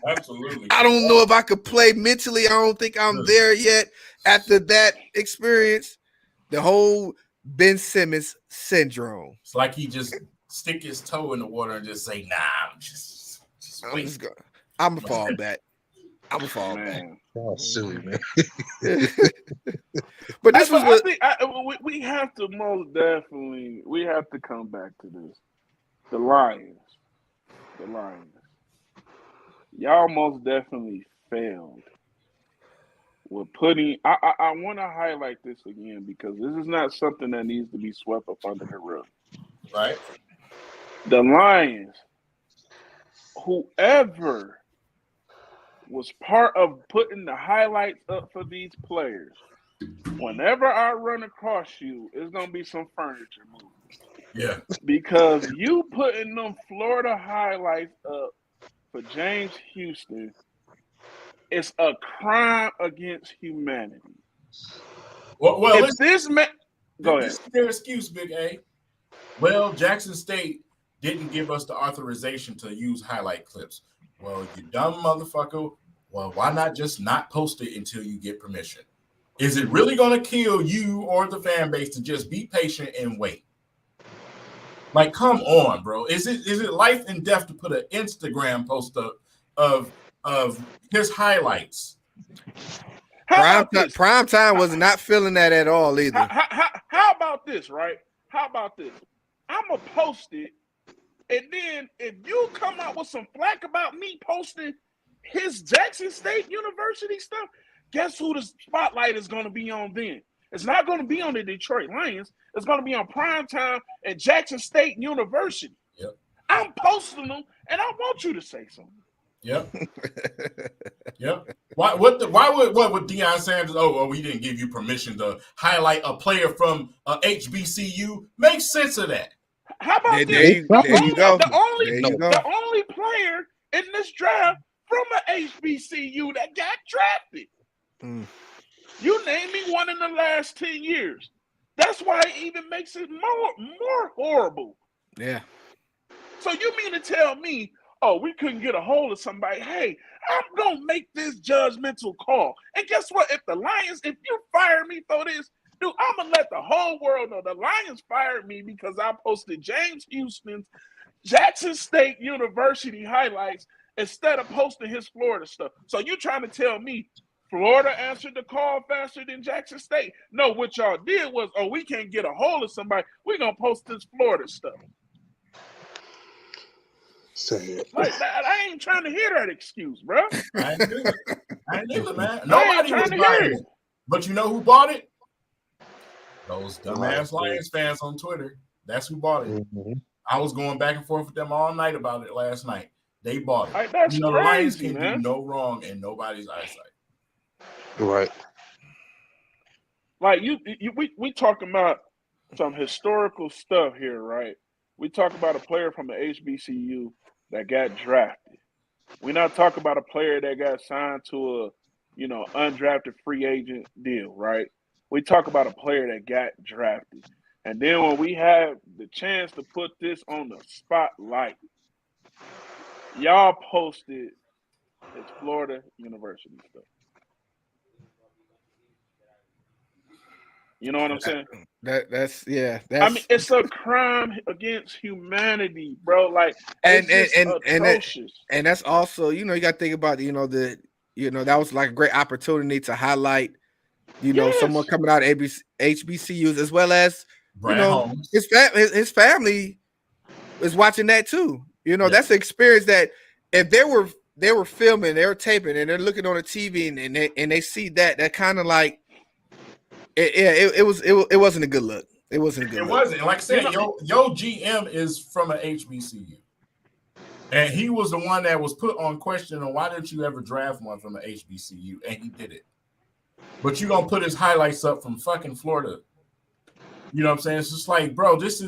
Absolutely. I don't know if I could play mentally. I don't think I'm there yet after that experience. The whole Ben Simmons syndrome. It's like he just stick his toe in the water and just say, nah, I'm gonna fall back. I'm gonna fall back. Oh, silly, man. But this was what we have to we have to come back to this. The Lions. Y'all most definitely failed with putting. I want to highlight this again because this is not something that needs to be swept up under the rug. Right. The Lions, whoever was part of putting the highlights up for these players, whenever I run across you, it's gonna be some furniture moving. Yeah. Because you putting them Florida highlights up for James Houston, it's a crime against humanity. Well, if this man, go ahead. This is their excuse, Big A. Well, Jackson State didn't give us the authorization to use highlight clips. Well, you dumb motherfucker. Well, why not just not post it until you get permission? Is it really going to kill you or the fan base to just be patient and wait? Like, come on, bro. Is it life and death to put an Instagram post up of his highlights? Prime time was not feeling that at all either. How about this, right? How about this? I'm going to post it, and then if you come out with some flack about me posting his Jackson State University stuff, guess who the spotlight is going to be on then? It's not going to be on the Detroit Lions. It's going to be on Primetime at Jackson State University. Yep. I'm posting them, and I want you to say something. Yep. Yep. Why would Deion Sanders? Oh, well, we didn't give you permission to highlight a player from HBCU. Make sense of that. How about there you go. The only player in this draft from an HBCU that got drafted. Mm. You name me one in the last 10 years. That's why it even makes it more horrible. Yeah. So you mean to tell me, oh, we couldn't get a hold of somebody? Hey, I'm going to make this judgmental call. And guess what? If you fire me for this, dude, I'm going to let the whole world know the Lions fired me because I posted James Houston's Jackson State University highlights instead of posting his Florida stuff. So you trying to tell me Florida answered the call faster than Jackson State? No, what y'all did was, we can't get a hold of somebody. We're going to post this Florida stuff. Like that, I ain't trying to hear that excuse, bro. I ain't either, man. Nobody was buying it. But you know who bought it? Those dumbass Lions fans on Twitter. That's who bought it. Mm-hmm. I was going back and forth with them all night about it last night. They bought it. Like, that's crazy, the Lions can man. do no wrong in nobody's eyesight. Right. Like we talking about some historical stuff here, right? We talk about a player from the HBCU that got drafted. We're not talking about a player that got signed to a, undrafted free agent deal, right? We talk about a player that got drafted. And then when we have the chance to put this on the spotlight, y'all posted his Florida University stuff. You know what I'm saying? That's I mean, it's a crime against humanity, bro. Like, and atrocious. And that's also, you got to think about, the You know, that was like a great opportunity to highlight, you know, someone Yes. coming out of HBCUs, as well as, you Brad know, Holmes. his family is watching that too. You know, Yeah. that's the experience that if they were filming, they were taping, and they're looking on the TV, and they see that kind of like it wasn't a good look. It wasn't a good It look. wasn't. Like I said, yo GM is from an HBCU. And he was the one that was put on question on why didn't you ever draft one from an HBCU? And he did it. But you're going to put his highlights up from fucking Florida. You know what I'm saying? It's just like, bro, this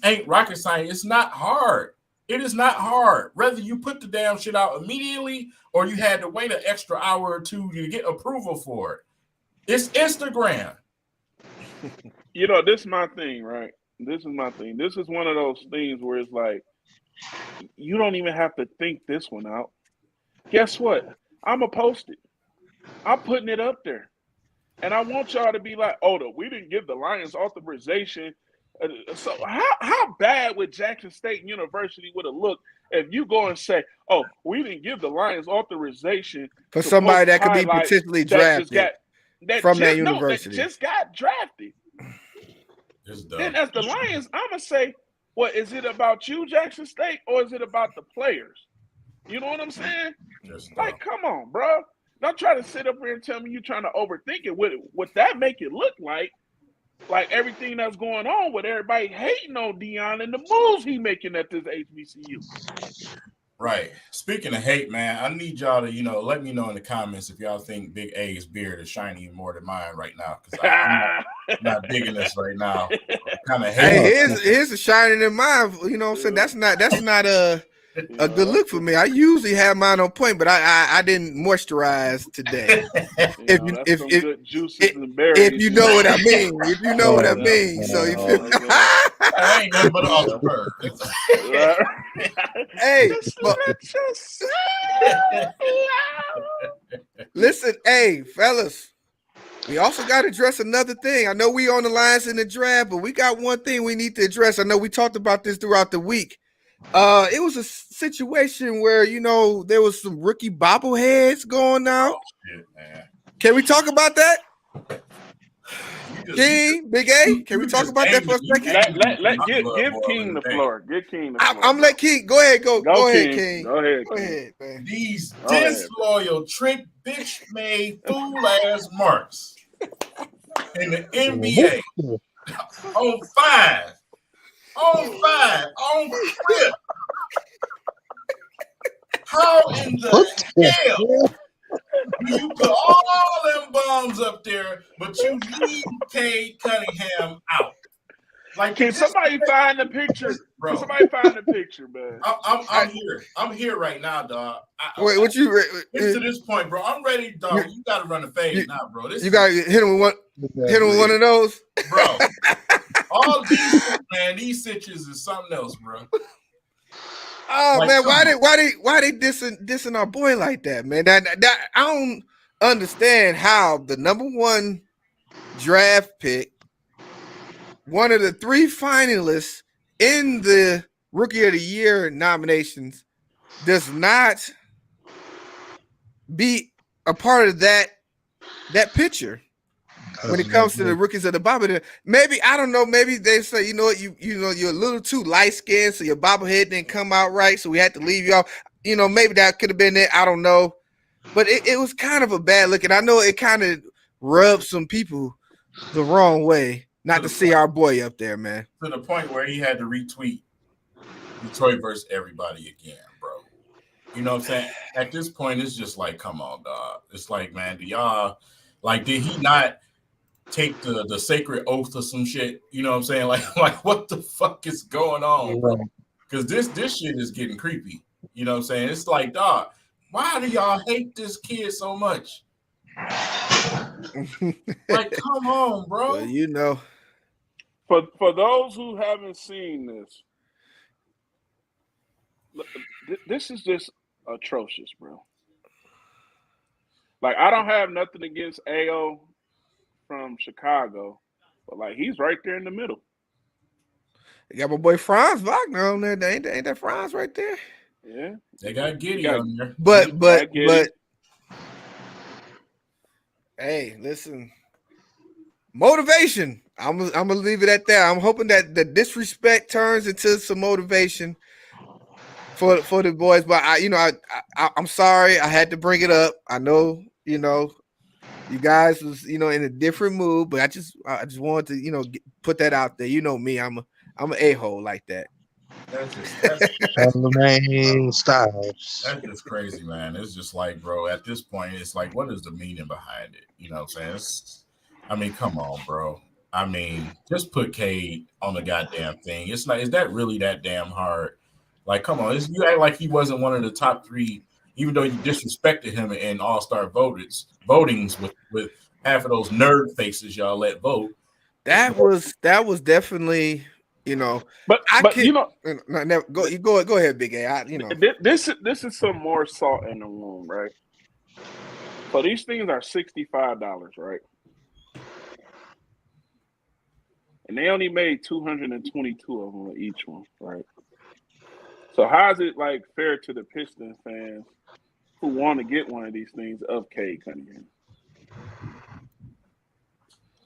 ain't rocket science. It's not hard. It is not hard. Whether you put the damn shit out immediately or you had to wait an extra hour or two to get approval for it. It's Instagram. You know, this is my thing, right? This is my thing. This is one of those things where it's like, you don't even have to think this one out. Guess what? I'm going to post it. I'm putting it up there. And I want y'all to be like, oh, we didn't give the Lions authorization. So how bad would Jackson State University would have looked if you go and say, oh, we didn't give the Lions authorization for somebody that could be potentially drafted from that university. That just got drafted. Then as the Lions, I'm going to say, well, is it about you, Jackson State, or is it about the players? You know what I'm saying? Like, come on, bro. Don't try to sit up here and tell me you're trying to overthink it. Would that make it look like everything that's going on with everybody hating on Deion and the moves he making at this HBCU? Right. Speaking of hate, man, I need y'all to, let me know in the comments if y'all think Big A's beard is shiny more than mine right now. Because I'm not digging this right now. Kind of hate. Hey, his is shining in mine. You know what I'm saying? That's not a good look for me. I usually have mine on point, but I didn't moisturize today. If you know what I mean. If you know what I mean. So you feel me? I ain't nothing but an bird. Hey, listen, hey, fellas. We also got to address another thing. I know we on the Lions in the draft, but we got one thing we need to address. I know we talked about this throughout the week. It was a situation where, there was some rookie bobbleheads going out. Shit, man. Can we talk about that? King, Big A, can we talk about that for a second? Give King the floor. Give King the floor. I'm let King go ahead. Go ahead, King. Go ahead, man. These disloyal, trick, bitch-made, fool-ass marks in the NBA on 5. On Crip. How in the hell do you put all them bombs up there, but you leave Cade Cunningham out? Like, can somebody find the picture, bro? Can somebody find the picture, man? I'm here. I'm here right now, dog. Wait, what you? It's to this point, bro. I'm ready, dog. You got to run a fade now, bro. You got to hit him with one of those, bro. All these situations is something else, bro. Oh like, man, why they dissing our boy like that, man? That I don't understand how the number 1 draft pick, one of the 3 finalists in the Rookie of the Year nominations, does not be a part of that picture. When it comes to the rookies of the bobblehead, maybe I don't know. Maybe they say, you're a little too light skinned, so your bobblehead didn't come out right, so we had to leave you off. Maybe that could have been it. I don't know, but it was kind of a bad look, and I know it kind of rubbed some people the wrong way not to see our boy up there, man. To the point where he had to retweet Detroit versus everybody again, bro. You know what I'm saying? At this point, it's just like, come on, dog. It's like, man, did he not take the sacred oath or some shit? You know what I'm saying? Like what the fuck is going on, bro? Because this shit is getting creepy. You know what I'm saying? It's like, dog, why do y'all hate this kid so much? Like, come on, bro. Well, For those who haven't seen this is just atrocious, bro. Like, I don't have nothing against AO from Chicago, but like, he's right there in the middle. You got my boy Franz Wagner on there. Ain't that Franz right there? Yeah, they got Giddy on there. But Hey, listen. Motivation. I'm gonna leave it at that. I'm hoping that the disrespect turns into some motivation for the boys. But I'm sorry I had to bring it up. I know you guys was in a different mood, but I just wanted to put that out there. You know me, I'm an a-hole like that. Charlemagne Styles. That's just crazy, man. It's just like, bro, at this point, it's like, what is the meaning behind it? You know what I'm saying? I mean, come on, bro. I mean, just put Cade on the goddamn thing. It's like, is that really that damn hard? Like, come on. You act like he wasn't one of the top 3, even though you disrespected him in All-Star votings with half of those nerd faces y'all let vote. That was definitely, But go ahead, Big A. This is some more salt in the room, right? So these things are $65, right? And they only made 222 of them each one, right? So how is it like fair to the Pistons fans who want to get one of these things of Cade Cunningham?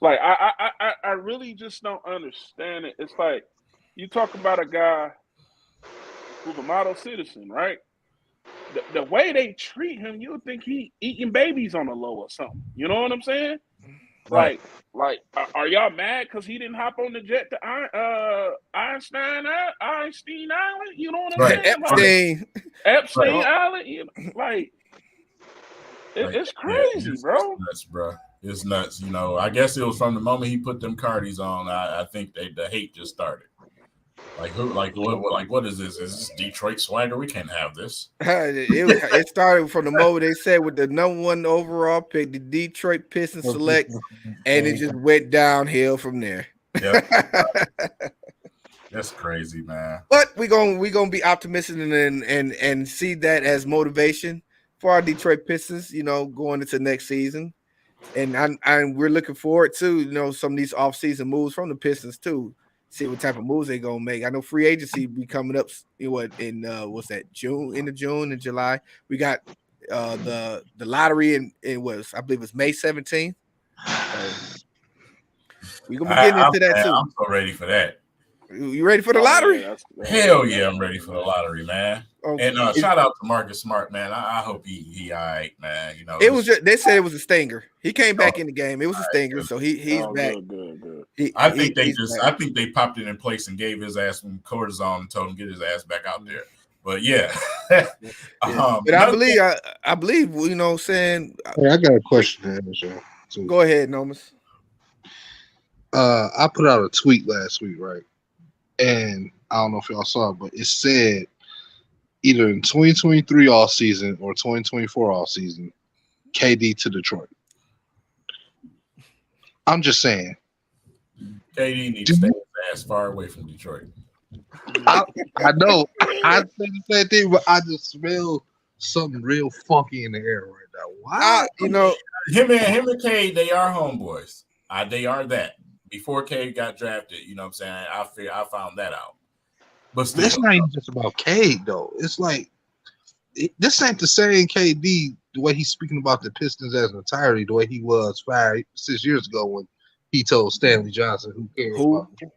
Like I really just don't understand it. It's like you talk about a guy who's a model citizen, right? The way they treat him, you would think he eating babies on the low or something. You know what I'm saying? Right. Like, are y'all mad because he didn't hop on the jet to Einstein Island? You know what I'm saying? Epstein Right. Island. You know, like, it's crazy, bro. It's nuts, bro. It's nuts. I guess it was from the moment he put them cardies on. I think the hate just started. Like who? Like what is this? Is this Detroit swagger? We can't have this. It started from the moment they said with the number 1 overall pick, the Detroit Pistons select, and it just went downhill from there. Yeah, that's crazy, man. But we gonna be optimistic and see that as motivation for our Detroit Pistons, going into next season. And we're looking forward to some of these offseason moves from the Pistons too. See what type of moves they gonna make. I know free agency be coming up. In what's that? June, into June and July. We got the lottery in I believe it's May 17th. We gonna be getting into that too. I'm so ready for that. You ready for the lottery? Hell yeah, I'm ready for the lottery, man. Okay. And shout out to Marcus Smart, man. I hope he all right, man. It was they said it was a stinger. He came back in the game. It was a stinger, so he's back. Good. I think they popped it in place and gave his ass some cortisone and told him to get his ass back out there. But yeah. But I believe, saying. Hey, I got a question to ask you. Go ahead, Nomas. I put out a tweet last week, right? And I don't know if y'all saw it, but it said either in 2023 all season or 2024 all season, KD to Detroit. I'm just saying. KD needs to stay his ass far away from Detroit. I know. I say the same thing, but I just smell something real funky in the air right now. Why? Him and Cade, they are homeboys. They are that. Before Cade got drafted, you know what I'm saying? I found that out. But still, it's not even just about Cade, though. It's like this ain't the same KD, the way he's speaking about the Pistons as an entirety, the way he was 5-6 years ago when he told Stanley Johnson who cares about him.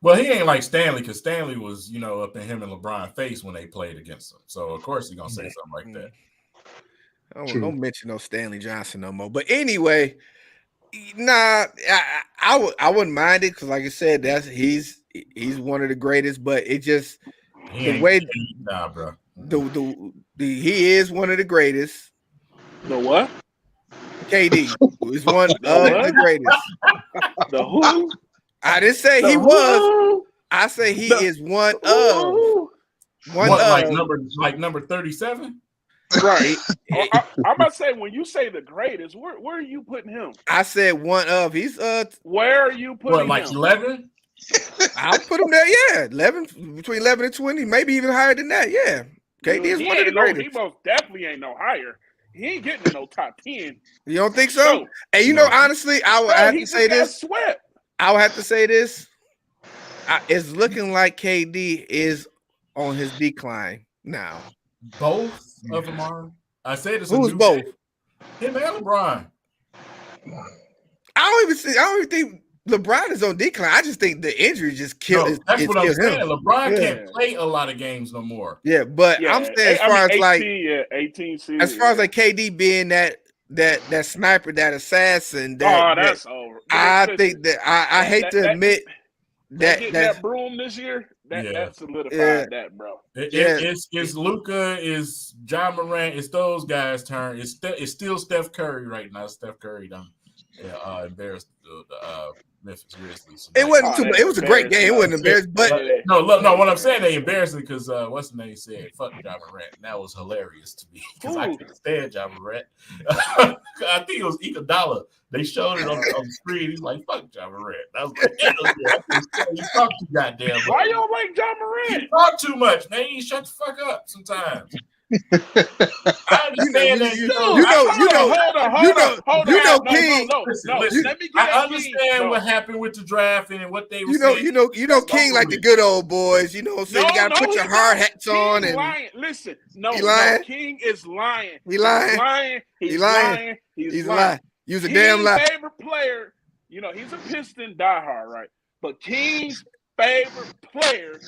Well, he ain't like Stanley, because Stanley was, up in him and LeBron's face when they played against him. So, of course, he's going to say something like that. Don't mention no Stanley Johnson no more. But anyway, nah, I wouldn't mind it because, like I said, he's one of the greatest. But it just the way, bro. He is one of the greatest. The what? KD is one of the greatest. The who? I didn't say he was. I say he is one of. Like number 37. Right. I'm about to say, when you say the greatest, where are you putting him? I said one of. He's Where are you putting him? Like 11? I'll put him there. Yeah, 11, between 11 and 20, maybe even higher than that. Yeah, KD is one of the greatest. He most definitely ain't no higher. He ain't getting in no top 10. You don't think so? And honestly, I would have to say this. Sweat. I would have to say this. It's looking like KD is on his decline now. Both of them are. I said it's who's both? Him and LeBron. I don't even think LeBron is on decline. I just think the injury just killed. No, that's what I'm saying. Him. LeBron can't play a lot of games no more. Yeah, but I'm saying as far as 18 series. As far as like KD being that sniper, that assassin, that's over. I think that I hate to admit that broom this year. That solidified that, bro. It's Luka, it's John Morant, it's those guys' turn. It's still Steph Curry right now. Steph Curry done embarrassed the Memphis Grizzlies. It wasn't too. It was a great game. It wasn't embarrassed, but no. What I'm saying, they embarrassed because what's the name said? Fuck John Morant. And that was hilarious to me because I can't stand John Morant. I think it was Iguodala. They showed it on the screen. He's like, "Fuck John Morant." I was like, "You talk too goddamn much." Why y'all like John Morant? You talk too much, man. You shut the fuck up sometimes. I understand that. King. Listen, let me get I understand what happened with the draft and what they were saying. You know, King like the good old boys. You know what I'm saying? You gotta put your hard hats on and lying. Listen, King is lying. He's lying. He's lying. He was a damn lie. Favorite player, he's a Piston diehard, right? But King's favorite player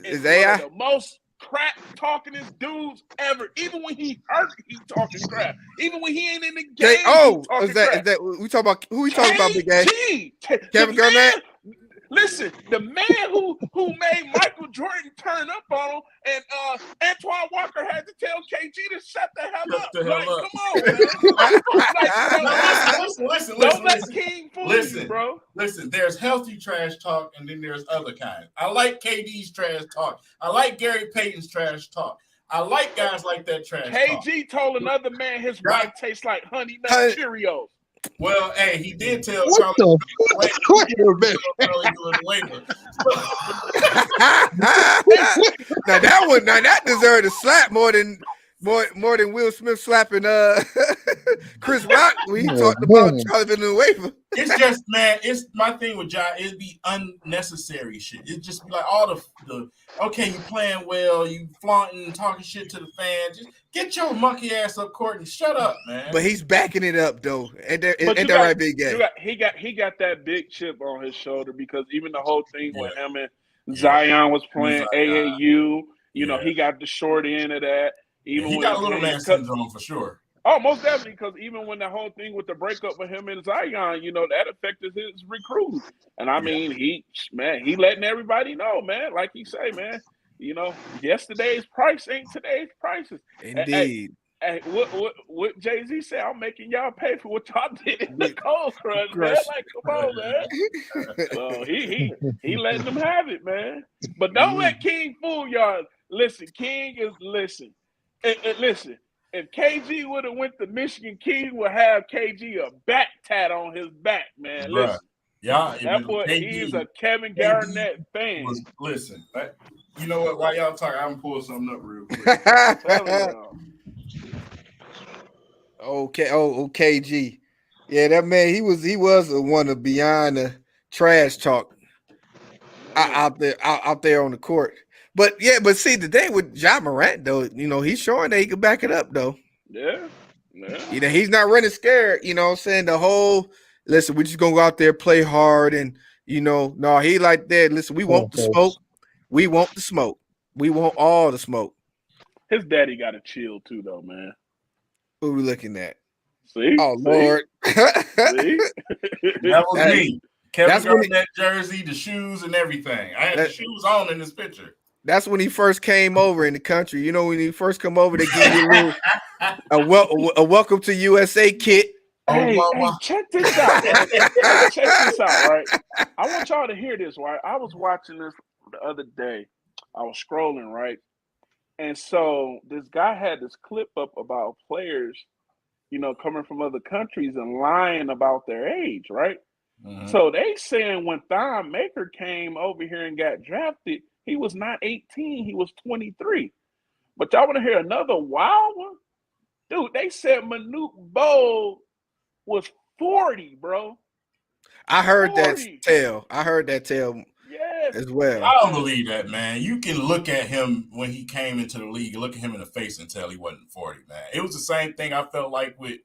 is AI. The most crap talkingest dudes ever. Even when he hurt, he talking crap. Even when he ain't in the game, is that we talking about? Who we talking about, Big A? Kevin Garnett. Listen, the man who made Michael Jordan turn up on him, and Antoine Walker had to tell KG to shut the hell up. Come on, man. Listen. Don't let King fool you, bro. Listen, there's healthy trash talk, and then there's other kinds. I like KD's trash talk. I like Gary Payton's trash talk. I like guys like that trash talk. KG told another man his wife tastes like Honey Nut Cheerios. Well, hey, he did tell what Charlie. Now that deserved a slap more than Will Smith slapping Chris Rock when he talked about Charlie Villanueva. It's just, man, it's my thing with John. It'd be unnecessary shit. It'd just be like all the okay, you playing well, you flaunting, talking shit to the fans. Just get your monkey ass up court and shut up, man. But he's backing it up though. Ain't that right, Big Game? He got that big chip on his shoulder because even the whole thing with him and Zion was playing AAU. He got the short end of that. Even he got a little man syndrome for sure. Oh, most definitely, because even when the whole thing with the breakup with him and Zion, that affected his recruiting. And I mean, he letting everybody know, man. Like he say, man, yesterday's price ain't today's prices. Indeed. Hey, what Jay-Z said, I'm making y'all pay for what y'all did in the Cold Crush, man. Like, come on, man. So he letting them have it, man. But don't let King fool y'all. Listen, King is listen. If KG would have went to Michigan, King would have KG a back tat on his back, man. Listen, that boy, he's a Kevin Garnett fan. Listen, you know what? While y'all talking, I'm gonna pull something up real quick. Okay, KG. Yeah, that man, he was one of beyond the trash talk out there on the court. But see, today with John Morant, though, he's showing that he can back it up, though. Yeah. He's not running scared, what I'm saying? The whole, listen, we're just going to go out there, play hard, and, no, he like that. Listen, we want the smoke. We want the smoke. We want all the smoke. His daddy got to chill, too, though, man. Who we looking at? See? Oh, Lord. See? That was me. Kevin Garnett jersey, the shoes, and everything. I had the shoes on in this picture. That's when he first came over in the country. When he first come over, they give you a welcome to USA kit. Hey, check this out. Right? Check this out, right? I want y'all to hear this, right? I was watching this the other day. I was scrolling, right? And so this guy had this clip up about players, coming from other countries and lying about their age, right? Mm-hmm. So they saying when Thon Maker came over here and got drafted, he was not 18, he was 23. But y'all want to hear another wild one? Dude, they said Manute Bol was 40, bro. I heard that tale as well. I don't believe that, man. You can look at him when he came into the league and look at him in the face and tell he wasn't 40, man. It was the same thing I felt like with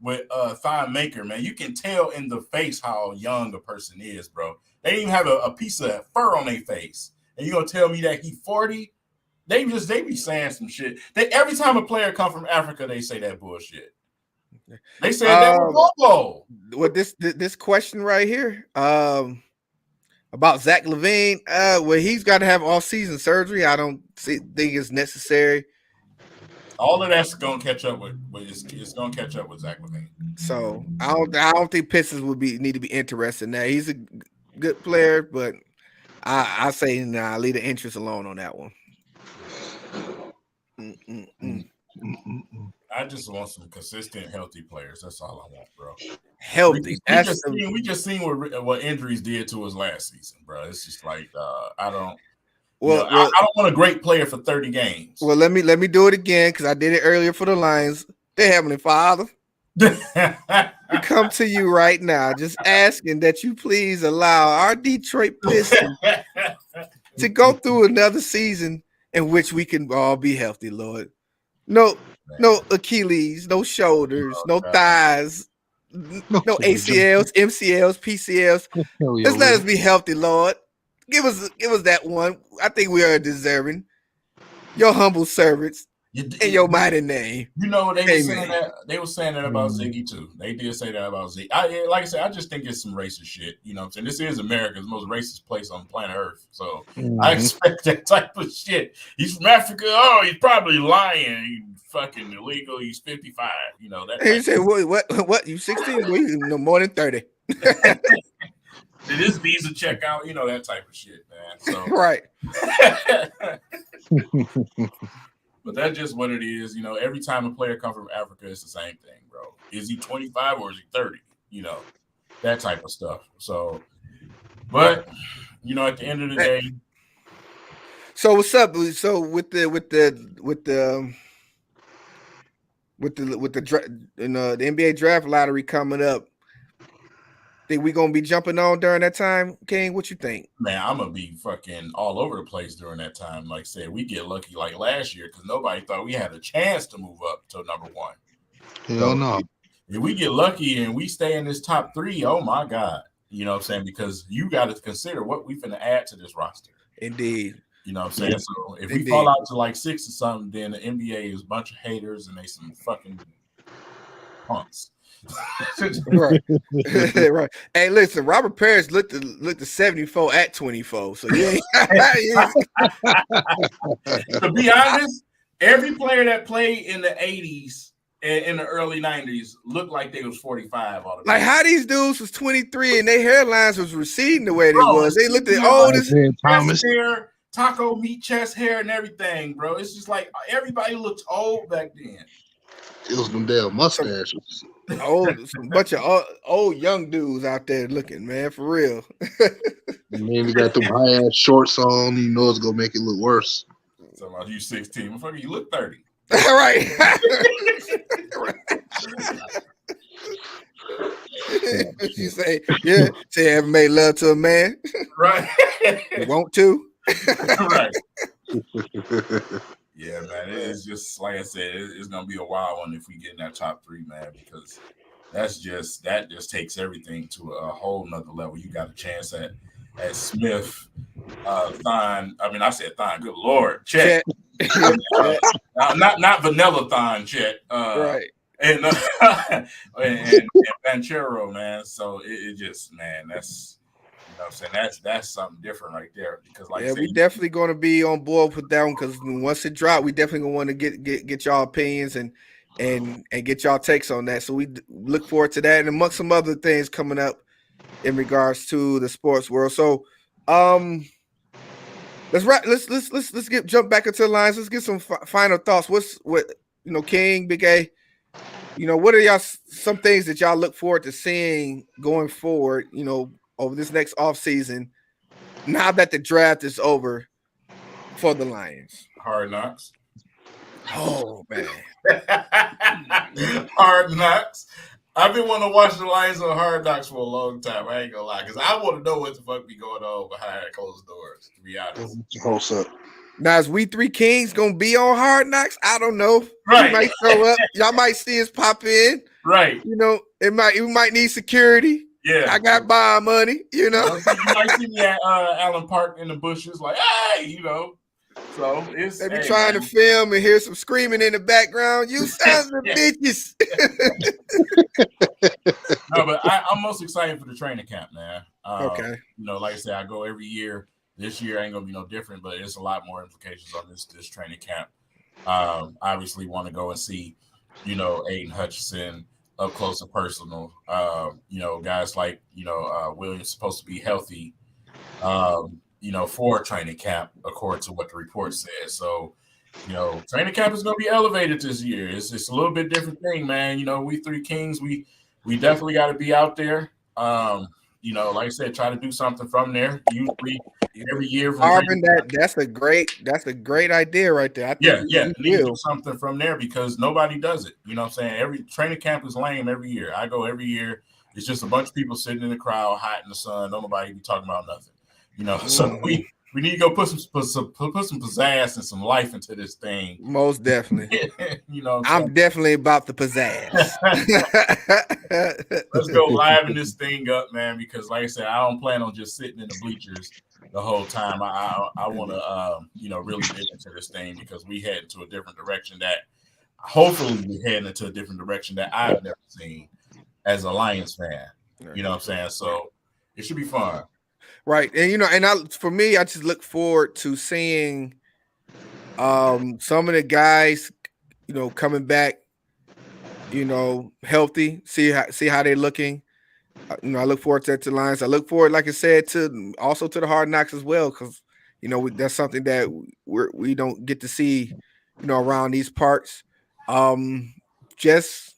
with Thigh Maker, man, you can tell in the face how young a person is, bro. They didn't even have a piece of fur on their face. And you gonna tell me that he 40? They be saying some shit. Every time a player come from Africa, they say that bullshit. They said that was Bobo. With this question right here, about Zach Levine, well, he's got to have all-season surgery. I don't think it's necessary. All of that's gonna catch up with it's gonna catch up with Zach Levine. So I don't think Pistons would need to be interested in that. He's a good player, but I say nah, leave the interest alone on that one. I just want some consistent, healthy players. That's all I want, bro. Healthy. We just seen what injuries did to us last season, bro. It's just like I don't. Well, I don't want a great player for 30 games. Well, let me do it again because I did it earlier for the Lions. Dear Heavenly Father, we come to you right now, just asking that you please allow our Detroit Pistons to go through another season in which we can all be healthy, Lord. No Achilles, no shoulders, no thighs, no ACLs, MCLs, PCLs. Just let us be healthy, Lord. Give us that one. I think we are deserving. Your humble servants in your mighty name. You know, they were saying that about Ziggy too. They did say that about Ziggy. Like I said, I just think it's some racist shit. You know what I'm saying? This is America's most racist place on planet Earth. So I expect that type of shit. He's from Africa. Oh, he's probably lying. He's fucking illegal. He's 55. You know that. He said, what? You 16? Well, you know, more than 30. Did his visa check out? You know, that type of shit, man. So right. But that's just what it is. You know, every time a player comes from Africa, it's the same thing, bro. Is he 25 or is he 30? You know, that type of stuff. So, but you know, at the end of the day. So what's up? So with the NBA draft lottery coming up, think we gonna be jumping on during that time, King? What you think? Man, I'm gonna be fucking all over the place during that time. Like I said, we get lucky like last year because nobody thought we had a chance to move up to number one. Hell no. If we get lucky and we stay in this top 3, oh my God. You know what I'm saying? Because you got to consider what we finna add to this roster. Indeed. You know what I'm saying? So if we fall out to like 6 or something, then the NBA is a bunch of haters and they some fucking punks. Right. Right. Hey, listen, Robert Parrish looked to 74 at 24. So yeah. To be honest, every player that played in the 80s and in the early 90s looked like they was 45. Like how these dudes was 23 and their hairlines was receding the way they was. They looked at old as chest hair, taco meat chest hair and everything, bro. It's just like everybody looked old back then. It was them damn mustaches. Some bunch of old young dudes out there looking, man, for real. And then they got them high ass shorts on. You know it's gonna make it look worse. So about you 16, motherfucker, you look 30. Right. You say, yeah, say haven't made love to a man. Right. You want to? Right. Yeah, man. It's just like I said, it's gonna be a wild one if we get in that top 3, man, because that just takes everything to a whole nother level. You got a chance at Smith, Thon. I mean, I said Thon. Good Lord, Chet. Not Vanilla Thon, Chet. Right. And Banchero, man. So it just, man, that's. You know what I'm saying? That's something different right there. Because like we definitely going to be on board with that one because once it drops, we definitely going to want to get y'all opinions and get y'all takes on that. So we look forward to that and amongst some other things coming up in regards to the sports world. So let's jump back into the lines. Let's get some final thoughts. What King, Big A, what are y'all some things that y'all look forward to seeing going forward, over this next offseason, now that the draft is over for the Lions? Hard Knocks. Oh, man. Hard Knocks. I've been wanting to watch the Lions on Hard Knocks for a long time. I ain't gonna lie, because I want to know what the fuck be going on behind closed doors, to be honest. What's up? Now, is W3Kingz going to be on Hard Knocks? I don't know. Right. He might show up. Y'all might see us pop in. Right. You know, you might need security. Yeah. I got bond money, you know. You might see me at Allen Park in the bushes, like, hey, you know. So it's They be trying to film and hear some screaming in the background. You sons of bitches. No, but I'm most excited for the training camp, man. Okay. You know, like I said, I go every year. This year ain't gonna be no different, but it's a lot more implications on this training camp. Obviously want to go and see, you know, Aiden Hutchinson up close and personal. You know, guys like, you know, Williams supposed to be healthy, you know, for training camp, according to what the report says. So, you know, training camp is going to be elevated this year. It's a little bit different thing, man. You know, we three Kings, we definitely got to be out there. You know, like I said, try to do something from there. Usually every year from Marvin, that's a great idea right there. I think need to do something from there because nobody does it. You know what I'm saying? Every training camp is lame every year. I go every year. It's just a bunch of people sitting in the crowd, hot in the sun. Don't nobody be talking about nothing. You know, so we need to go put some pizzazz and some life into this thing. Most definitely. You know, I'm definitely about the pizzazz. Let's go liven this thing up, man. Because, like I said, I don't plan on just sitting in the bleachers the whole time. I want to, you know, really get into this thing because we head into a different direction that hopefully we head into a different direction that I've never seen as a Lions fan. You know what I'm saying? So it should be fun. Right. And, you know, and for me, I just look forward to seeing some of the guys, you know, coming back, you know, healthy, see how they're looking. You know, I look forward to that to the Lions. I look forward, like I said, to also to the Hard Knocks as well, because, you know, that's something that we don't get to see, you know, around these parts. Just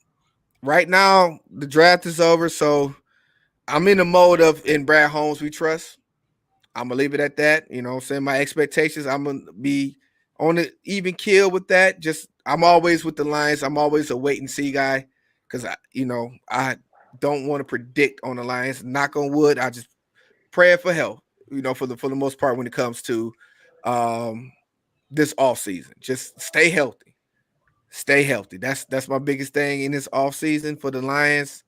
right now, the draft is over, so I'm in the mode of in Brad Holmes we trust. I'm gonna leave it at that. You know what I'm saying? My expectations, I'm gonna be on an even keel with that. Just I'm always with the Lions. I'm always a wait and see guy because I don't want to predict on the Lions. Knock on wood. I just pray for health, you know, for the most part when it comes to this off season. Just stay healthy. Stay healthy. That's my biggest thing in this off season for the Lions.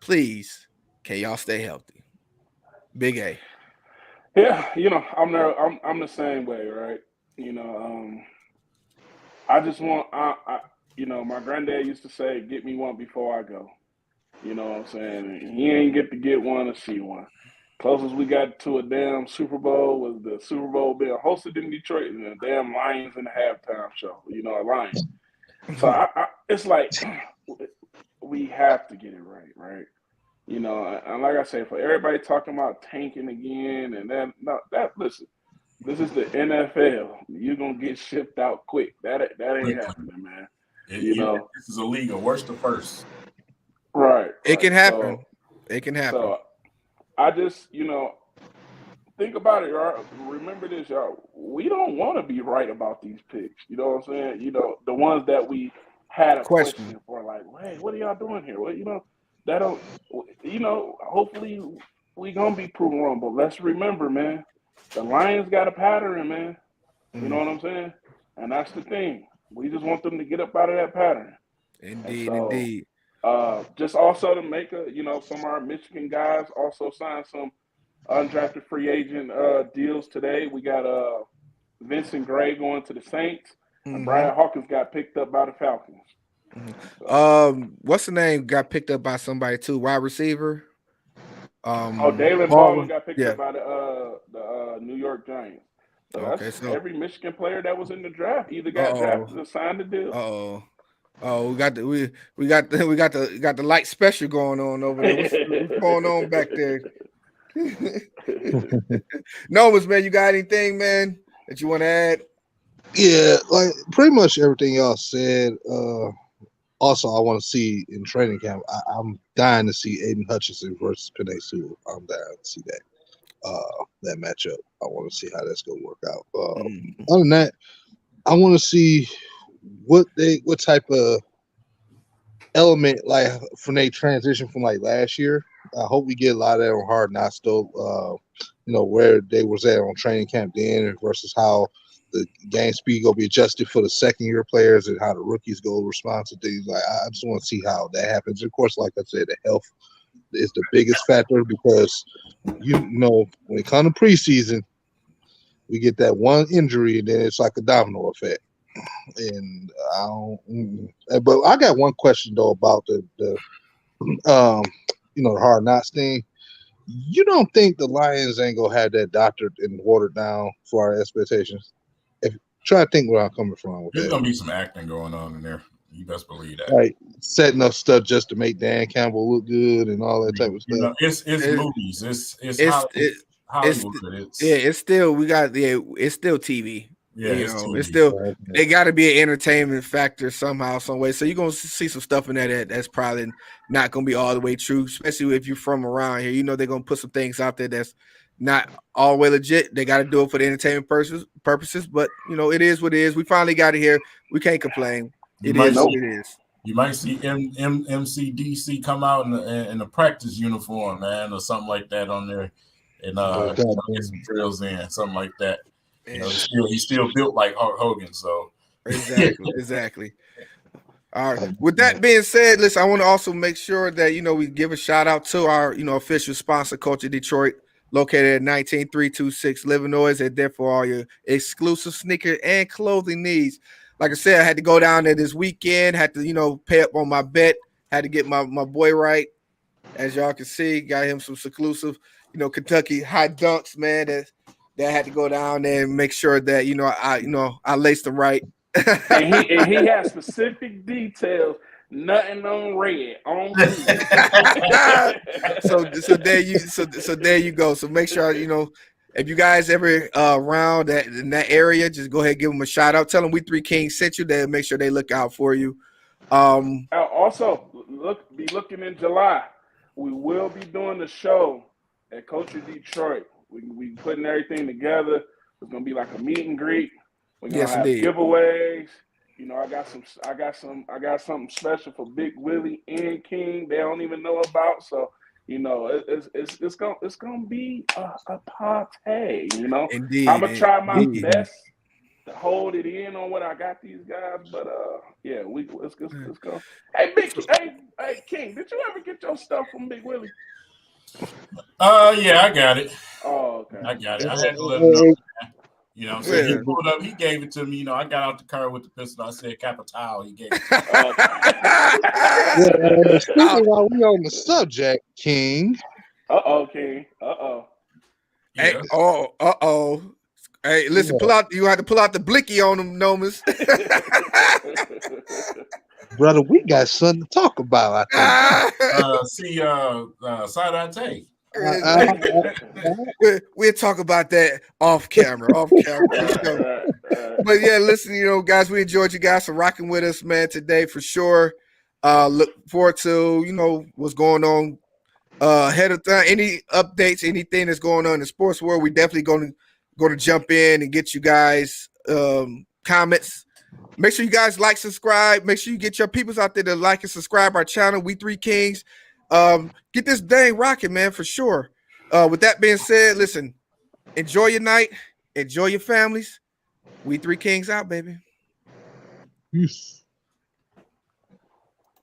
Please, can y'all stay healthy? Big A. Yeah, you know, I'm the same way, right? You know, I just want you know, my granddad used to say, "Get me one before I go." You know what I'm saying? He ain't get one or see one. Closest we got to a damn Super Bowl was the Super Bowl being hosted in Detroit and the damn Lions in the halftime show. You know, a Lions. So it's like we have to get it right? You know, and like I say, for everybody talking about tanking again and listen, this is the NFL. You're gonna get shipped out quick. That ain't happening, man. You know, this is a league of worst to first. Right. It can happen. It can happen. So I just, you know, think about it, y'all. Remember this, y'all. We don't want to be right about these picks. You know what I'm saying? You know, the ones that we had a question for, like, hey, what are y'all doing here? Well, you know, that don't, you know, hopefully we gonna be proven wrong. But let's remember, man, the Lions got a pattern, man. You know what I'm saying? And that's the thing. We just want them to get up out of that pattern. Indeed. Just also to make some of our Michigan guys also sign some undrafted free agent deals today. We got Vincent Gray going to the Saints, and Brian Hawkins got picked up by the Falcons. What's the name? Got picked up by somebody too. Wide receiver. David Baldwin got picked up by the New York Giants. So every Michigan player that was in the draft either got drafted or signed a deal. Oh, we got the light special going on over there. What's going on back there? Nomas, man, you got anything, man, that you want to add? Yeah, like pretty much everything y'all said. Also, I want to see in training camp. I'm dying to see Aiden Hutchinson versus Penei Sewell. I'm dying to see that matchup. I want to see how that's going to work out. Other than that, I want to see what type of element like from they transition from like last year. I hope we get a lot of that on Hard Knocks though. You know, where they was at on training camp then versus how the game speed gonna be adjusted for the second year players and how the rookies go respond to things. Like I just want to see how that happens. Of course, like I said, the health is the biggest factor because you know when it comes to preseason, we get that one injury and then it's like a domino effect. And I don't. But I got one question though about the the Hard Knocks thing. You don't think the Lions ain't gonna have that doctored and watered down for our expectations? Try to think where I'm coming from with There's that. gonna be some acting going on in there. You best believe that. Like setting up stuff just to make Dan Campbell look good and all that type of stuff. It's movies. It's Hollywood. It's still it's still TV. Yeah, it's still it got to be an entertainment factor somehow, some way. So you're gonna see some stuff in there that's probably not gonna be all the way true, especially if you're from around here. They're gonna put some things out there that's not all the way legit. They got to do it for the entertainment purposes, but it is what it is. We finally got it here. We can't complain. It is what it is. You might see MCDC come out in a practice uniform, man, or something like that on there, and get some drills in, something like that. He's still built like Hulk Hogan, so exactly. All right. With that being said, listen, I want to also make sure that we give a shout out to our official sponsor, Culture Detroit, located at 19326 Illinois. They're there for all your exclusive sneaker and clothing needs. Like I said, I had to go down there this weekend. Had to pay up on my bet. Had to get my boy right. As y'all can see, got him some exclusive Kentucky high dunks, man. That had to go down there and make sure that I laced them right. and he has specific details. Nothing on red, on blue. so there you go. So make sure if you guys ever around in that area, just go ahead and give them a shout out. Tell them W3Kingz sent you. They'll make sure they look out for you. Also, be looking in July. We will be doing the show at Culture Detroit. We putting everything together. It's gonna be like a meet and greet. We're gonna have giveaways. I got something special for Big Willie and King. They don't even know about. So it's gonna be a party. Indeed, I'm gonna try my best to hold it in on what I got these guys. But let's go. Hey, hey, King, did you ever get your stuff from Big Willie? Yeah, I got it. Oh, okay. I got it. I had to let him know. So he pulled up. He gave it to me. I got out the car with the pistol. I said Capital. He gave it to me. While we on the subject, King. King. Hey, Hey, listen, you have to pull out the blicky on them, Nomas. Brother, we got something to talk about, I think. Side-eye take. We'll talk about that off camera. But yeah, listen, guys, we enjoyed you guys for rocking with us, man, today for sure. Look forward to, what's going on ahead of time. Any updates, anything that's going on in the sports world, we definitely going to jump in and get you guys comments. Make sure you guys like, subscribe. Make sure you get your peoples out there to like and subscribe our channel, W3Kingz. Get this thing rocking, man, for sure. With that being said, listen, enjoy your night, enjoy your families. W3Kingz out, baby. Peace.